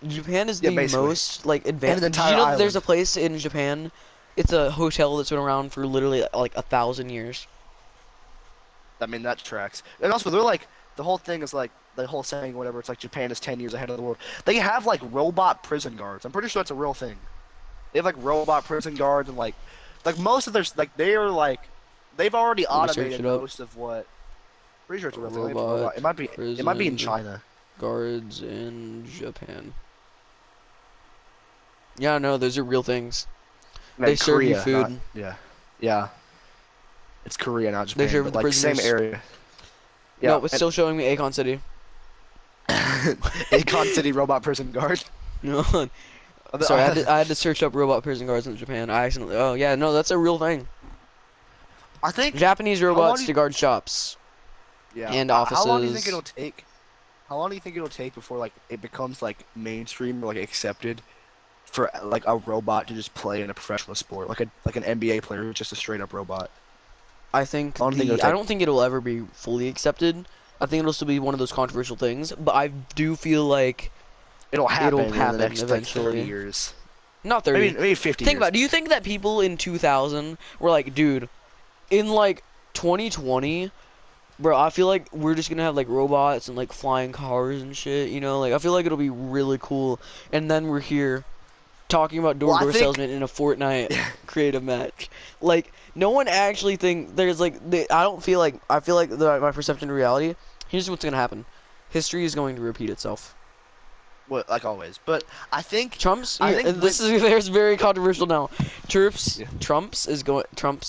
Japan is Yeah, the basically. most like And advanced. an Did you entire know that there's a island. place in Japan? It's a hotel that's been around for literally like 1,000 years. I mean, that tracks. And also, they're like, the whole thing is like, the whole saying, whatever, it's like Japan is 10 years ahead of the world. They have like robot prison guards. I'm pretty sure that's a real thing. They have like robot prison guards and like most of their, like, they are like, they've already Let me search automated it up. most of what. Pretty sure it's a real thing. They have a Robot robot. It might be in prison China. guards in Japan. Yeah, no, those are real things. No, They serve you Korea, not- food. yeah. Yeah. It's Korea, not They Japan. serve But the like same prisoners. area. Yeah. No, it's still showing me Akon City. Akon City robot prison guard. No, sorry, I had to search up robot prison guards in Japan. I accidentally. Oh yeah, no, that's a real thing. I think. Japanese long robots do you- to guard shops. Yeah. And How long do you think offices. it'll take? How long do you think it'll take before like it becomes like mainstream or like accepted for like a robot to just play in a professional sport, like an NBA player who's just a straight up robot? I think I don't think it'll I take- don't think it'll ever be fully accepted. I think it'll still be one of those controversial things. But I do feel like It'll happen in happen the next like 30 eventually. years. not 30. Maybe 50 Think years. about it. Do you think that people in 2000 were like, dude, in like 2020, bro, I feel like we're just gonna have like robots and like flying cars and shit, you know? Like, I feel like it'll be really cool. And then we're here talking about Well, I door-to-door think- salesman in a Fortnite creative match. Like, no one actually there's like, I don't feel like, I feel like my perception of reality, here's what's gonna happen. History is going to repeat itself. Well, like always. But I think Trump's. I Here, think this is there's very controversial now. Yeah. Trump is going Donald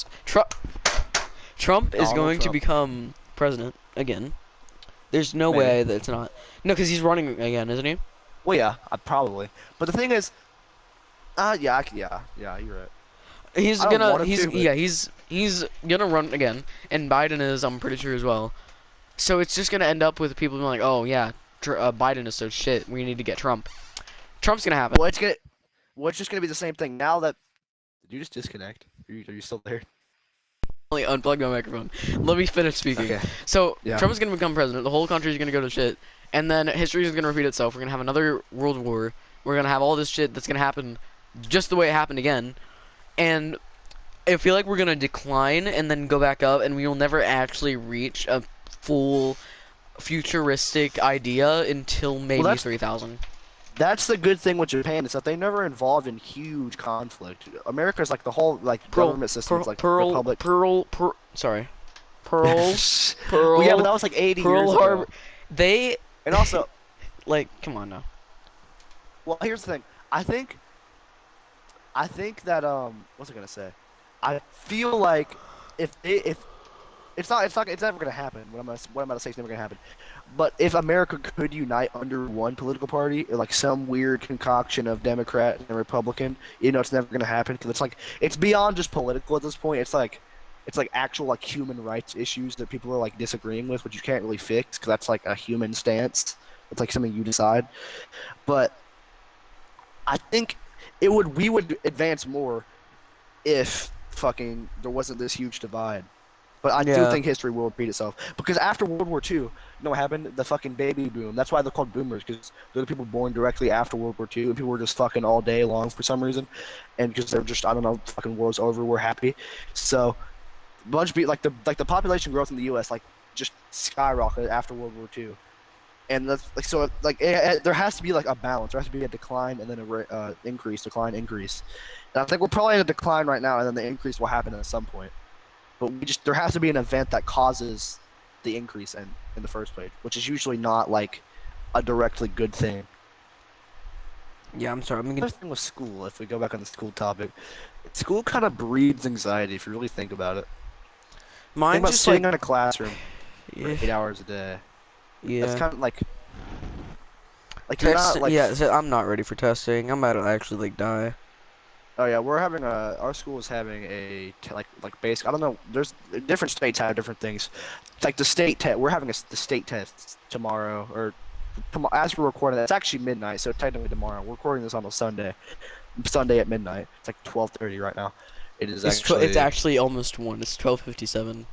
to Trump. become president again. There's no Maybe. way that it's not. No, because he's running again, isn't he? well, yeah, probably. But the thing is, yeah, yeah, you're right. He's I don't gonna. want him He's to, but- yeah. He's gonna run again, and Biden is. I'm pretty sure as well. So it's just gonna end up with people being like, oh yeah, Biden is so shit. We need to get Trump. Trump's gonna happen. Well, it's just gonna be the same thing now that. Did you just disconnect? Are you still there? Only unplug my microphone. Let me finish speaking. Okay. So Yeah. Trump is gonna become president. The whole country is gonna go to shit, and then history is gonna repeat itself. We're gonna have another world war. We're gonna have all this shit that's gonna happen, just the way it happened again, and I feel like we're gonna decline and then go back up, and we will never actually reach a full futuristic idea until maybe that's- 3000. That's the good thing with Japan is that they never involved in huge conflict. America's like the whole like government system is like republic. Sorry, Pearl Well, yeah, but that was like 80 years Pearl ago. Harbor. They And also, like, come on now. well, here's the thing. I think that what's I gonna say? I feel like if it's never gonna happen. What I'm about to say is never gonna happen. But if America could unite under one political party, or like some weird concoction of Democrat and Republican, it's never gonna happen because it's beyond just political at this point. It's like actual like human rights issues that people are like disagreeing with, which you can't really fix because that's like a human stance. It's like something you decide. But I think we would advance more if fucking there wasn't this huge divide. But I do Yeah. think history will repeat itself because after World War II, you know what happened? The fucking baby boom. That's why they're called boomers because they're the people born directly after World War II, and people were just fucking all day long for some reason, and because they're just I don't know, fucking war's over, we're happy. So, like the population growth in the U.S. like just skyrocketed after World War II. And that's like so. Like there has to be like a balance. There has to be a decline and then a increase, decline, increase. And I think we're probably in a decline right now, and then the increase will happen at some point. But there has to be an event that causes the increase in the first place, which is usually not like a directly good thing. Yeah, I'm sorry. I'm Another gonna. thing with school, if we go back on the school topic, school kind of breeds anxiety if you really think about it. Think Mine's about just sitting like. in a classroom for Yeah. 8 hours a day. Yeah. That's kind of like you're Test, not like yeah, so I'm not ready for testing. I'm about to actually like die. Oh yeah, we're having our school is having like basic. I don't know. There's different states have different things. It's like the state test. We're having the state test tomorrow or tomorrow. As we're recording, it's actually midnight, so technically tomorrow. We're recording this on a Sunday. Sunday at midnight. It's like 12:30 right now. It is actually. It's actually almost 1. It's 12:57.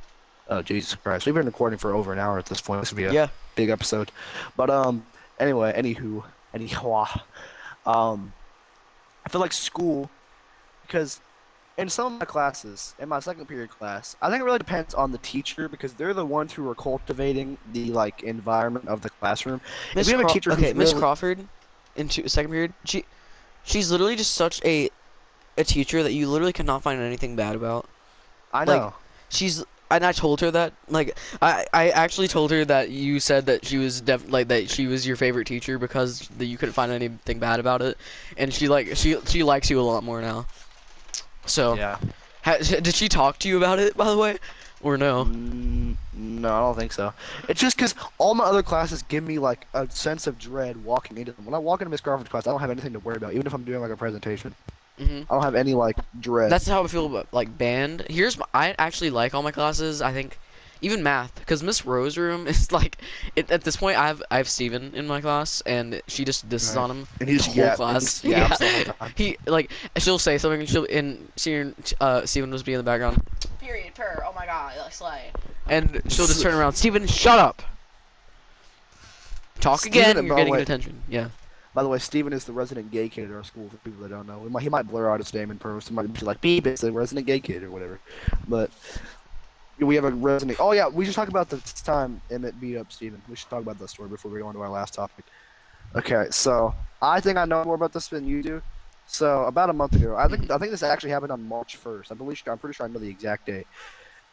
Oh Jesus Christ! We've been recording for over an hour at this point. This would be a Yeah. big episode. But anyway, anyhow, I feel like school. Because in some of my classes, in my second period class, I think it really depends on the teacher because they're the ones who are cultivating the like environment of the classroom. If you have a teacher who's Miss really- Crawford, second period, she's literally just such a teacher that you literally cannot find anything bad about. I like, know. And I told her that, like, I actually told her that you said that she was that she was your favorite teacher because you couldn't find anything bad about it, and she likes you a lot more now. So, Yeah. did she talk to you about it, by the way, or no? No, I don't think so. It's just because all my other classes give me like a sense of dread walking into them. When I walk into Miss Crawford's class, I don't have anything to worry about, even if I'm doing like a presentation. Hmm. I don't have any like dread. That's how I feel about like band. I actually like all my classes. I think even math, because Miss Rowe's room is like at this point I have Steven in my class and she just disses Right. on him And the he's whole class. Yeah. The whole time. He like she'll say something. Steven was being in the background. Period. Per. Oh my God. Slay. And she'll just turn around. Steven, shut up. Talk Steven, again. by You're the getting way- attention. Yeah. By the way, Steven is the resident gay kid at our school. For people that don't know, he might blur out his name in person. Might be like, "Beep, it's the resident gay kid" or whatever. But we have a resident. Oh yeah, we should talk about the time Emmett beat up Steven. We should talk about that story before we go on to our last topic. Okay, so I think I know more about this than you do. So about a month ago, I think this actually happened on March 1st. I'm pretty sure I know the exact date.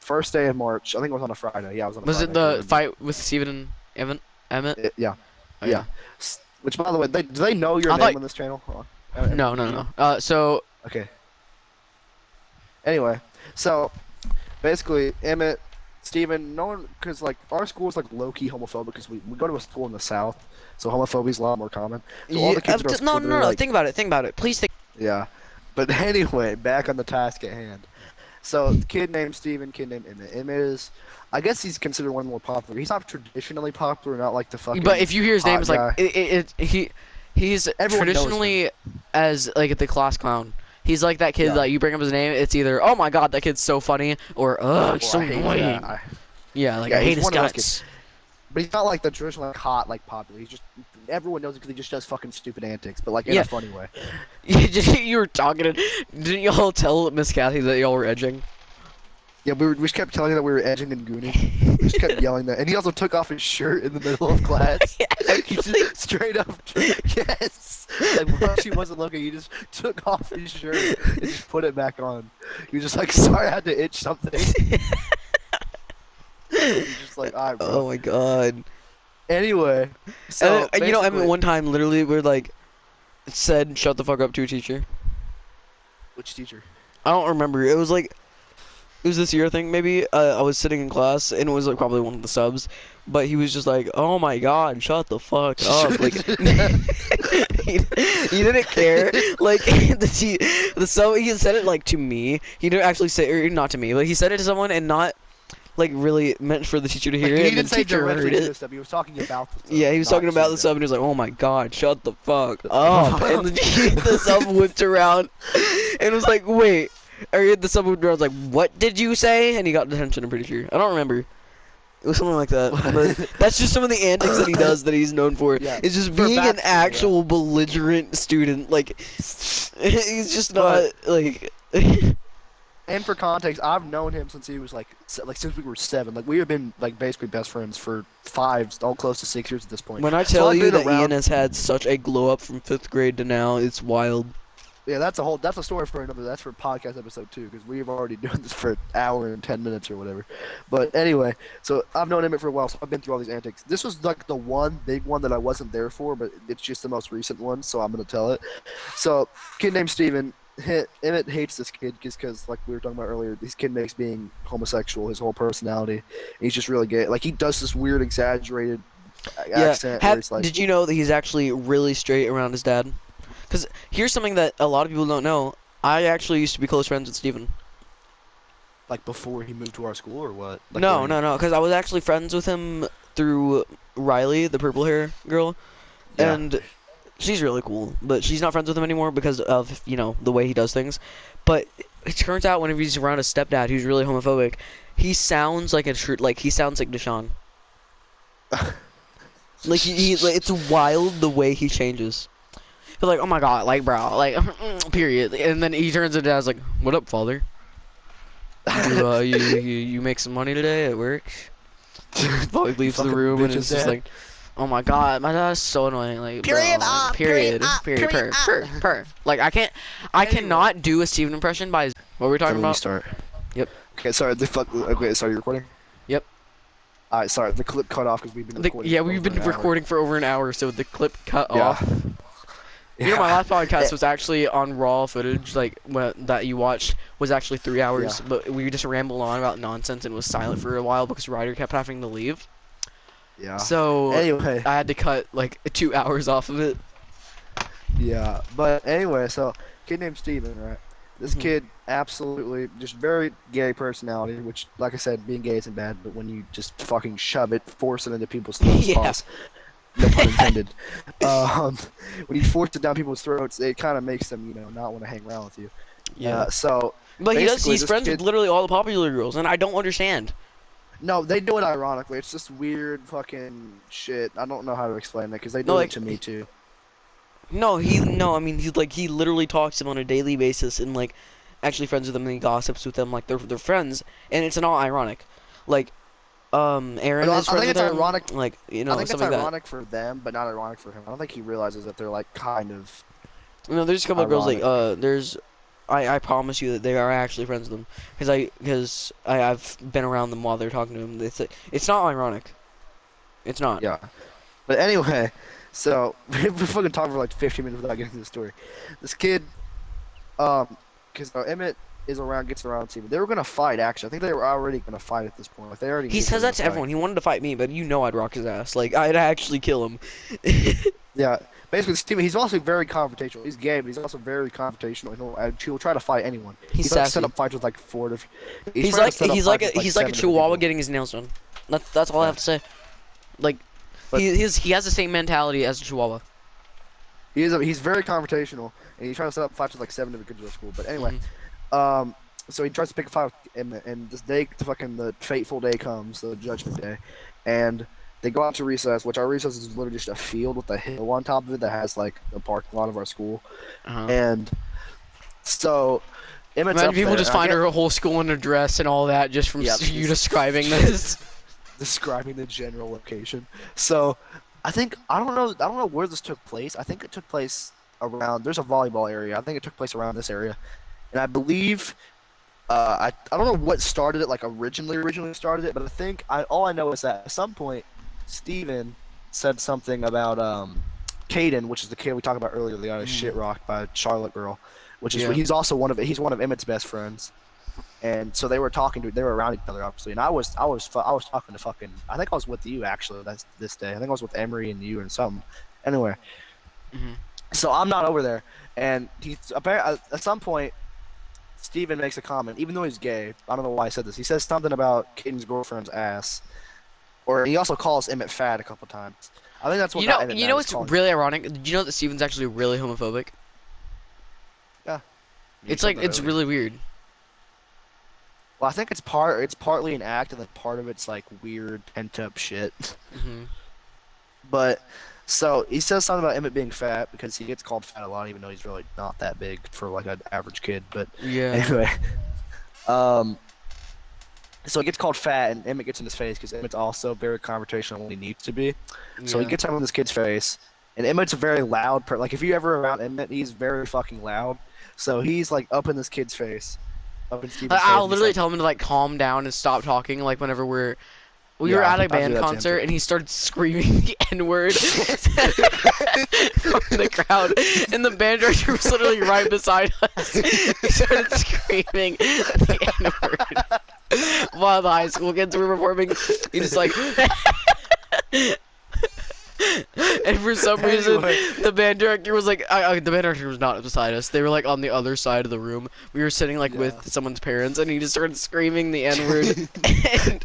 First day of March. I think it was on a Friday. Yeah, it was on a Was Friday. it the fight with Steven and Emmett? Yeah. Oh, Yeah. Which, by the way, do they know your I name thought- on this channel? No. So Okay. Anyway, so basically, Emmett, Steven, no one, because like our school is like low key homophobic because we go to a school in the South, so homophobia is a lot more common. So all the kids at our school, they're no. like- Think about it. Please think. Yeah. But anyway, back on the task at hand. So, kid named Steven, kid named Emmett. Emmett is, I guess he's considered one of the more popular. He's not traditionally popular, not like the fucking. But if you hear his name, hot it's like guy. he's Everyone knows traditionally as like the class clown. He's like that kid Yeah. that you bring up his name, it's either oh my God that kid's so funny or ugh he's so I hate annoying. that. Yeah, like Yeah, I hate he's his one of those guts. But he's not like the traditional like hot, like popular. He's just everyone knows it because he just does fucking stupid antics, but like in Yeah. a funny way. You were talking. Didn't y'all tell Miss Kathy that y'all were edging? Yeah, we just kept telling him that we were edging and gooning. We just kept yelling that, and he also took off his shirt in the middle of class. He just straight up, yes. Like while she wasn't looking, he just took off his shirt and just put it back on. He was just like, "Sorry, I had to itch something." He's just like, "All right, bro." Oh my God. Anyway, so And, you know, Emmett basically- one time literally we're like said shut the fuck up to a teacher. which teacher? I don't remember. It was like it was this year I think maybe. I was sitting in class and it was like probably one of the subs, but he was just like, "Oh my God, shut the fuck up!" Like he didn't care. Like the sub he said it like to me. He didn't actually say or not to me, but he said it to someone and not like really meant for the teacher to hear Like, it. he And didn't the say teacher directly heard to it. the sub. He was talking about the sub. Yeah, he was not talking about to the sub, and he was like, "Oh my God, shut the fuck up!" And the sub whipped around, and was like, "Wait," or the sub whipped around, was like, "What did you say?" And he got detention. I'm pretty sure. I don't remember. It was something like that. But that's just some of the antics that he does that he's known for. Yeah, It's just for being an backstory, actual belligerent student. Like he's just not like. And for context, I've known him since he was like since we were 7. Like we have been like basically best friends for 5, all close to 6 years at this point. When I So tell I've you been that around- Ian has had such a glow up from 5th grade to now, it's wild. Yeah, that's a story for another. That's for podcast episode 2 because we've already done this for an hour and 10 minutes or whatever. But anyway, so I've known Emmett for a while, so I've been through all these antics. This was like the one big one that I wasn't there for, but it's just the most recent one, so I'm gonna tell it. So, kid named Steven. Emmett hates this kid because, like we were talking about earlier, this kid makes being homosexual his whole personality. He's just really gay. Like he does this weird, exaggerated accent. Where it's like, Did you know that he's actually really straight around his dad? Because here's something that a lot of people don't know. I actually used to be close friends with Steven. Like before he moved to our school or what? Like No, during- no, because I was actually friends with him through Riley, the purple hair girl, Yeah. and she's really cool. But she's not friends with him anymore because of the way he does things. But it turns out whenever he's around his stepdad, who's really homophobic, he sounds like he sounds like Deshaun. Like like, it's wild the way he changes. He's like, oh my god, like bro, like period. And then he turns to dad, like, what up, father? You make some money today at work? Probably leaves the Fucking room and bitch's it's just dad. like, oh my god, my dad's so annoying. Like, Period, bro, like, period, period, per. Like, I cannot do a Steven impression by. What were we talking When we about? start. Yep. Okay, sorry. Okay, sorry. You're recording. Yep. Alright, sorry. The clip cut off because we've been recording. Yeah, for we've over been an hour. recording for over an hour, so the clip cut Yeah. off. You know, my last podcast was actually on raw footage, like that you watched was actually 3 hours, but we just rambled on about nonsense and was silent for a while because Ryder kept having to leave. Yeah. So Anyway. I had to cut like 2 hours off of it. Yeah. But anyway, so kid named Steven, right? This Mhm. kid absolutely just very gay personality, which, like I said, being gay isn't bad, but when you just fucking shove it, force it into people's throats, Yeah. pause. No pun intended. When you force it down people's throats, it kind of makes them, not want to hang around with you. Yeah. So But basically, he's this friends kid- with literally all the popular girls, and I don't understand. no, they do it ironically. It's just weird fucking shit. I don't know how to explain it because they do No, it like- to me too. No, I mean, he literally talks to them on a daily basis and like actually friends with them and he gossips with them like they're friends, and it's not ironic. Like, Aaron No, I is friends think with it's him, ironic- like, I think something it's like that. ironic for them, but not ironic for him. I don't think he realizes that they're like kind of. No, there's a couple of girls like I promise you that they are actually friends with them because I've been around them while they're talking to them. It's not ironic. It's not. Yeah. But anyway, so we fucking talked for like 15 minutes without getting to the story. This kid, because Emmett gets around Steven. They were gonna fight actually. I think they were already gonna fight at this point. Like they already. He knew they says were that to gonna everyone. He wanted to fight me, but I'd rock his ass. Like I'd actually kill him. fight. Yeah. Basically, Steven, he's also very confrontational. He's gay, but he's also very confrontational. He'll try to fight anyone. He's tried to sassy. set up fights with like 4 different. He's tried to like set up he's like fights with, he's like a 7 different chihuahua people. getting his nails done. That's all I Yeah. have to say. Like But- he has the same mentality as a chihuahua. He's very confrontational, and he's trying to set up fights with like 7 different kids at school. But anyway, Mhm. so he tries to pick a fight with Emmett, and this day, the fateful day comes, the judgment day, and they go out to recess, which our recess is literally just a field with a hill on top of it that has like the parking lot of our school, Uh-huh. and so Emmett's Imagine up people there, just and I find get- her whole school in a dress and all that just from Yeah, you just- describing this. describing the general location. So I don't know where this took place. I think it took place around. There's a volleyball area. I think it took place around this area, and I believe. I don't know what started it, like originally started it, but I think all I know is that at some point, Steven said something about Caden, which is the kid we talked about earlier, the guy who was shit rocked by a Charlotte girl, which is Yeah. he's one of Emmett's best friends, and so they were around each other obviously, and I was talking to fucking, I think I was with you actually this day. I think I was with Emery and you and something. Anyway, Mhm. so I'm not over there, and he's apparently at some point. Steven makes a comment, even though he's gay. I don't know why he said this. He says something about Caden's girlfriend's ass, or he also calls Emmett fat a couple times. I think that's what got Emmett You mad, know is what's calling- really ironic? Did you know that Steven's actually really homophobic? You It's said like that it's earlier. really weird. Well, I think it's partly an act, and then part of it's like weird pent up shit. Hmm. But so he says something about Emmett being fat because he gets called fat a lot, even though he's really not that big for like an average kid. But Yeah. anyway, so he gets called fat, and Emmett gets in his face because Emmett's also very confrontational when he needs to be. So he Yeah. gets up in this kid's face, and Emmett's a very loud like if you ever around Emmett, he's very fucking loud. So he's like up in this kid's face, up in Steven's face. I'll and he's literally like, tell him to like calm down and stop talking. Like whenever we were Yeah, at I'll a do that band to him, concert too. and he started screaming the N-word from the crowd, and the band director was literally right beside us. He started screaming the N-word while the high school kids were performing. He just like And for some reason, Anyway. the band director was like, the band director was not beside us. They were like on the other side of the room. We were sitting like Yeah. with someone's parents, and he just started screaming the N word. And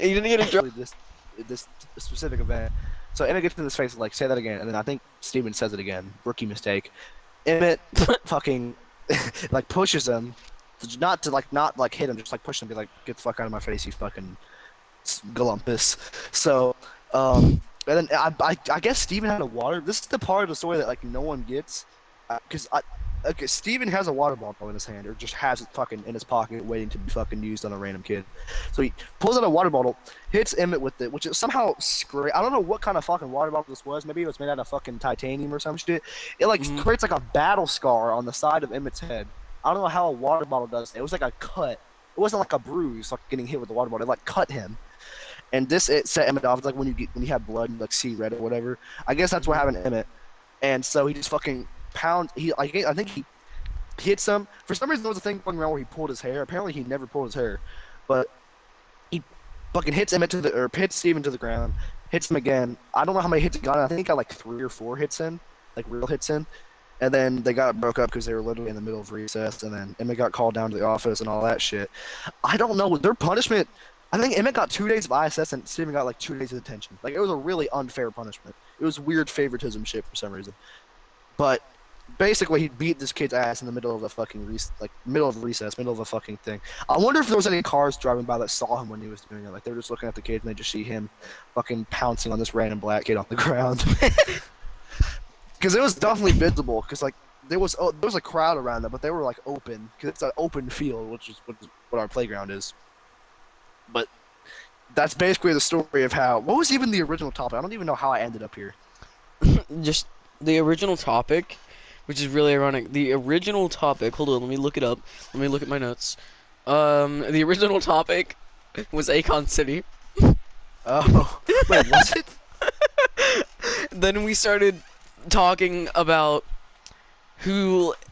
he didn't get in trouble. Actually, this specific event. So Emmett gets in his face like, say that again, and then I think Steven says it again. Rookie mistake. Emmett fucking like pushes him, not hit him, just like push him, be like, get the fuck out of my face, you fucking glumpus. So and then I guess Steven had a water. This is the part of the story that like no one gets, because okay, Steven has a water bottle in his hand, or just has it fucking in his pocket, waiting to be fucking used on a random kid. So he pulls out a water bottle, hits Emmett with it, which is somehow I don't know what kind of fucking water bottle this was. Maybe it was made out of fucking titanium or some shit. It like creates like a battle scar on the side of Emmett's head. I don't know how a water bottle does it. It was like a cut. It wasn't like a bruise, like getting hit with the water bottle. It like cut him. And it set Emmett off. It's like when you have blood and like see red or whatever. I guess that's what happened to Emmett. And so he just fucking pounds. I think he hits him. For some reason, there was a thing going around where he pulled his hair. Apparently, he never pulled his hair, but he fucking hits hits Steven to the ground. Hits him again. I don't know how many hits he got. I think he got like 3 or 4 hits in, like real hits in. And then they got broke up because they were literally in the middle of recess. And then Emmett got called down to the office and all that shit. I don't know their punishment. I think Emmett got 2 days of ISS and Steven got like 2 days of detention. Like, it was a really unfair punishment. It was weird favoritism shit for some reason. But basically, he beat this kid's ass in the middle of the fucking middle of recess, middle of a fucking thing. I wonder if there was any cars driving by that saw him when he was doing it. Like, they were just looking at the kid and they just see him fucking pouncing on this random black kid on the ground. Because it was definitely visible. Because like there was a crowd around them, but they were like open because it's an open field, which is what our playground is. But that's basically the story of how. What was even the original topic? I don't even know how I ended up here. Just the original topic, which is really ironic. The original topic. Hold on, let me look it up. Let me look at my notes. The original topic was Akon City. Oh, wait, was it? Then we started talking about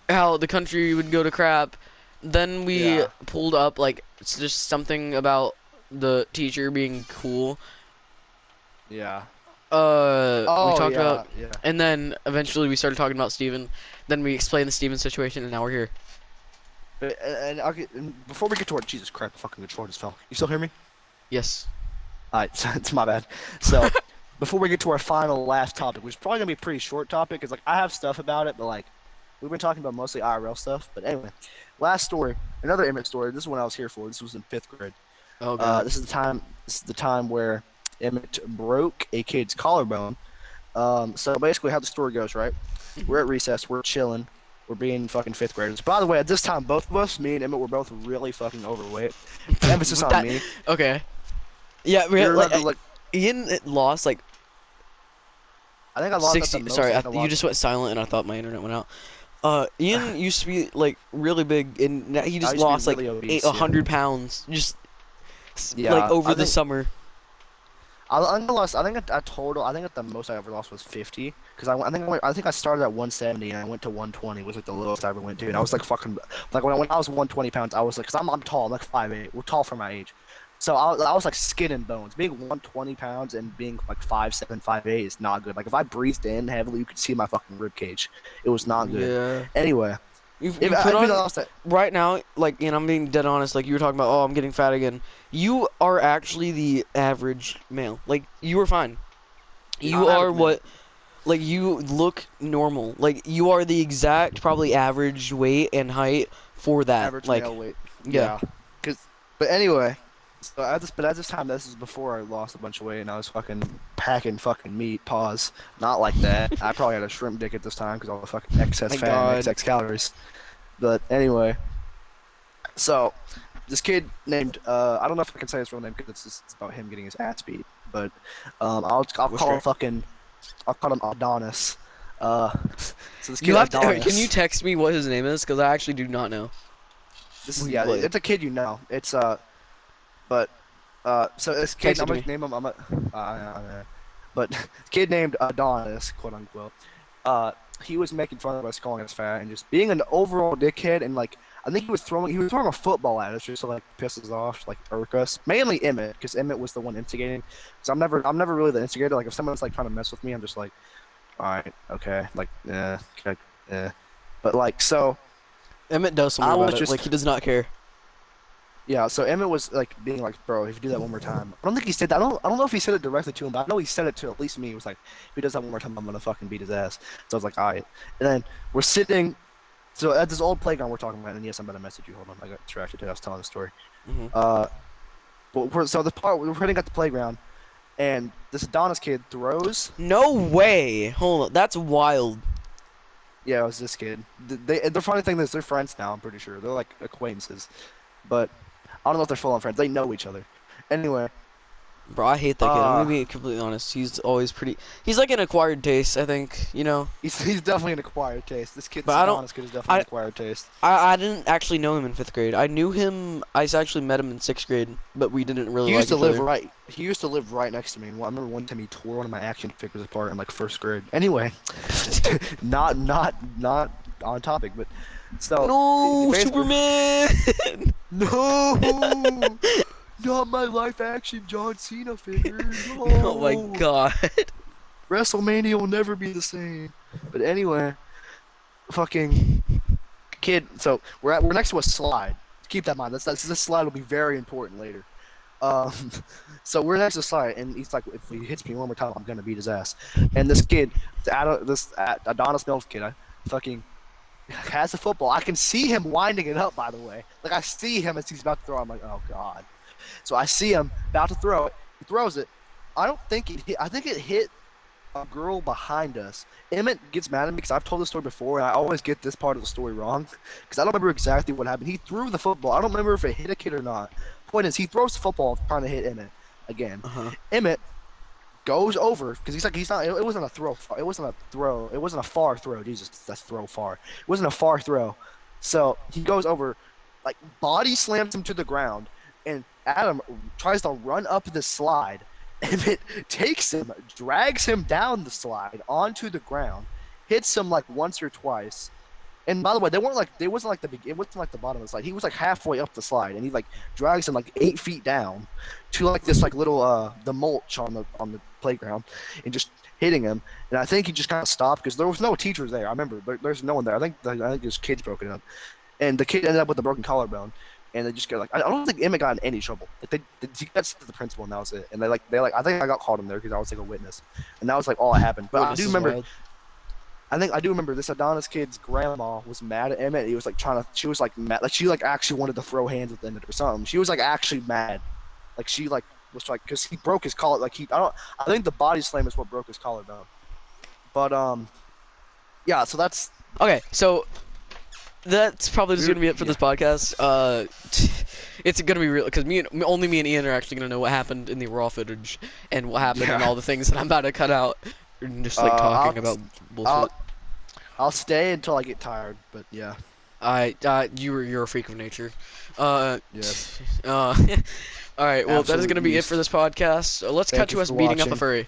how the country would go to crap. Then we Yeah. pulled up like it's just something about the teacher being cool. Yeah. We talked yeah, about, yeah. and then eventually we started talking about Steven. Then we explained the Steven situation, and now we're here. But, and before we get to our Jesus Christ, the fucking controller just fell. You still hear me? Yes. Alright, so it's my bad. So, before we get to our last topic, which is probably gonna be a pretty short topic, because like I have stuff about it, but like we've been talking about mostly IRL stuff. But anyway, last story, another Emmett story. This is one I was here for. This was in 5th grade. Oh god. This is the time where Emmett broke a kid's collarbone. So basically, how the story goes, right? We're at recess. We're chilling. We're being fucking 5th graders. By the way, at this time, both of us, me and Emmett, were both really fucking overweight. Emphasis on me. Okay. Yeah, We were like, about to, like, Ian lost like I think I lost 60. at the most. Sorry, I think I you lost- just went silent, and I thought my internet went out. Ian used to be like really big, and now he I just used to be lost really like obese, yeah. 100 pounds, just Yeah, like over I the think- summer. I lost. I think at total. I think at the most I ever lost was 50. Because I think I started at 170 and I went to 120. Was like the lowest I ever went to. And I was like fucking like when I was 120 pounds, I was like, because I'm tall. I'm like 5'8". We're tall for my age. So I was like skin and bones. Being 120 pounds and being like 5'7", 5'8" is not good. Like if I breathed in heavily, you could see my fucking rib cage. It was not good. Yeah. Anyway, You if put I on lost that. right now, like, and I'm being dead honest. Like you were talking about, oh, I'm getting fat again. You are actually the average male. Like you are fine. You I'm are average what. Like you look normal. Like you are the exact probably average weight and height for that. Average like male weight. yeah. But anyway, so at this time, this is before I lost a bunch of weight and I was fucking packing fucking meat. Pause. Not like that. I probably had a shrimp dick at this time because all the fucking excess Thank fat God. and excess calories. But anyway, so this kid named I don't know if I can say his real name because it's about him getting his ass beat. But I'll call him Adonis. So this kid You have to. Adonis. Can you text me what his name is? Because I actually do not know. This is Wait. it's a kid you know. It's but so this kid Text it I'm to gonna me. name him. But kid named Adonis, quote unquote. he was making fun of us, calling us fat, and just being an overall dickhead. And like, I think he was throwing a football at us just to like piss us off, like irk us. Mainly Emmett, because Emmett was the one instigating. So I'm never really the instigator. Like if someone's like trying to mess with me, I'm just like, all right, okay, like, okay, but like so. Emmett does something I was about it. just- Like he does not care. Yeah, so Emmett was like being like, bro, if you do that one more time, I don't think he said that. I don't know if he said it directly to him, but I know he said it to at least me. He was like, if he does that one more time, I'm gonna fucking beat his ass. So I was like, all right. And then we're sitting, so at this old playground we're talking about, and yes, I'm gonna message you. Hold on, I got distracted. I was telling the story. Mhm. So the part we're hitting at the playground, and this Adonis kid throws. No way. Hold on. That's wild. Yeah, it was this kid. The funny thing is, they're friends now. I'm pretty sure they're like acquaintances, but I don't know if they're full-on friends. They know each other. Anyway. Bro, I hate that kid. I'm gonna be completely honest. He's always pretty. He's like an acquired taste, I think. You know. He's definitely an acquired taste. This kid's But I don't- Adonis kid is definitely an acquired taste. I didn't actually know him in 5th grade. I knew him. I actually met him in 6th grade, but we didn't really. He like used to each live other. right. He used to live right next to me. And I remember one time he tore one of my action figures apart in like 1st grade. Anyway, not on topic, but so. No, basically- Superman. No, not my live action John Cena figure. No. Oh my god. WrestleMania will never be the same. But anyway, fucking kid. So we're next to a slide. Keep that in mind. This slide will be very important later. So we're next to a slide, and he's like, if he hits me one more time, I'm gonna beat his ass. And this kid, this Adonis Mills kid, fucking has the football. I can see him winding it up. By the way, like I see him as he's about to throw. I'm like, oh god. So I see him about to throw it. He throws it. I don't think it hit. I think it hit a girl behind us. Emmett gets mad at me because I've told this story before, and I always get this part of the story wrong because I don't remember exactly what happened. He threw the football. I don't remember if it hit a kid or not. Point is, he throws the football trying to hit Emmett again. Emmett goes over because he's not. It wasn't a throw. It wasn't a throw. It wasn't a far throw. Jesus, that's throw far. It wasn't a far throw. So he goes over, like body slams him to the ground, and Adam tries to run up the slide. Emmett takes him, drags him down the slide onto the ground, hits him like once or twice. And by the way, it wasn't like the bottom of the slide. He was like halfway up the slide, and he like drags him like 8 feet down to like this like little the mulch on the playground, and just hitting him. And I think he just kind of stopped because there was no teachers there. I remember there's no one there. I think his kids broke it up, and the kid ended up with a broken collarbone. And they just go like, I don't think Emmett got in any trouble. Like he got to the principal, and that was it. And they I think I got called in there because I was like a witness, and that was like all that happened. But I do remember. I do remember this Adonis kid's grandma was mad at Emmett. He was like she was like mad, like she like actually wanted to throw hands with Emmett or something. She was like actually mad, like she like was like because he broke his collar. Like I think the body slam is what broke his collarbone. But yeah. So that's Okay, so that's probably just gonna be it for this podcast. It's gonna be real because only me and Ian are actually gonna know what happened in the raw footage and what happened and all the things that I'm about to cut out. And just like talking about bullshit. I'll stay until I get tired, but yeah. You're a freak of nature. Yes. All right. Well, that is gonna be it Absolute for this podcast. Let's Thank cut to you us for beating up a watching. furry.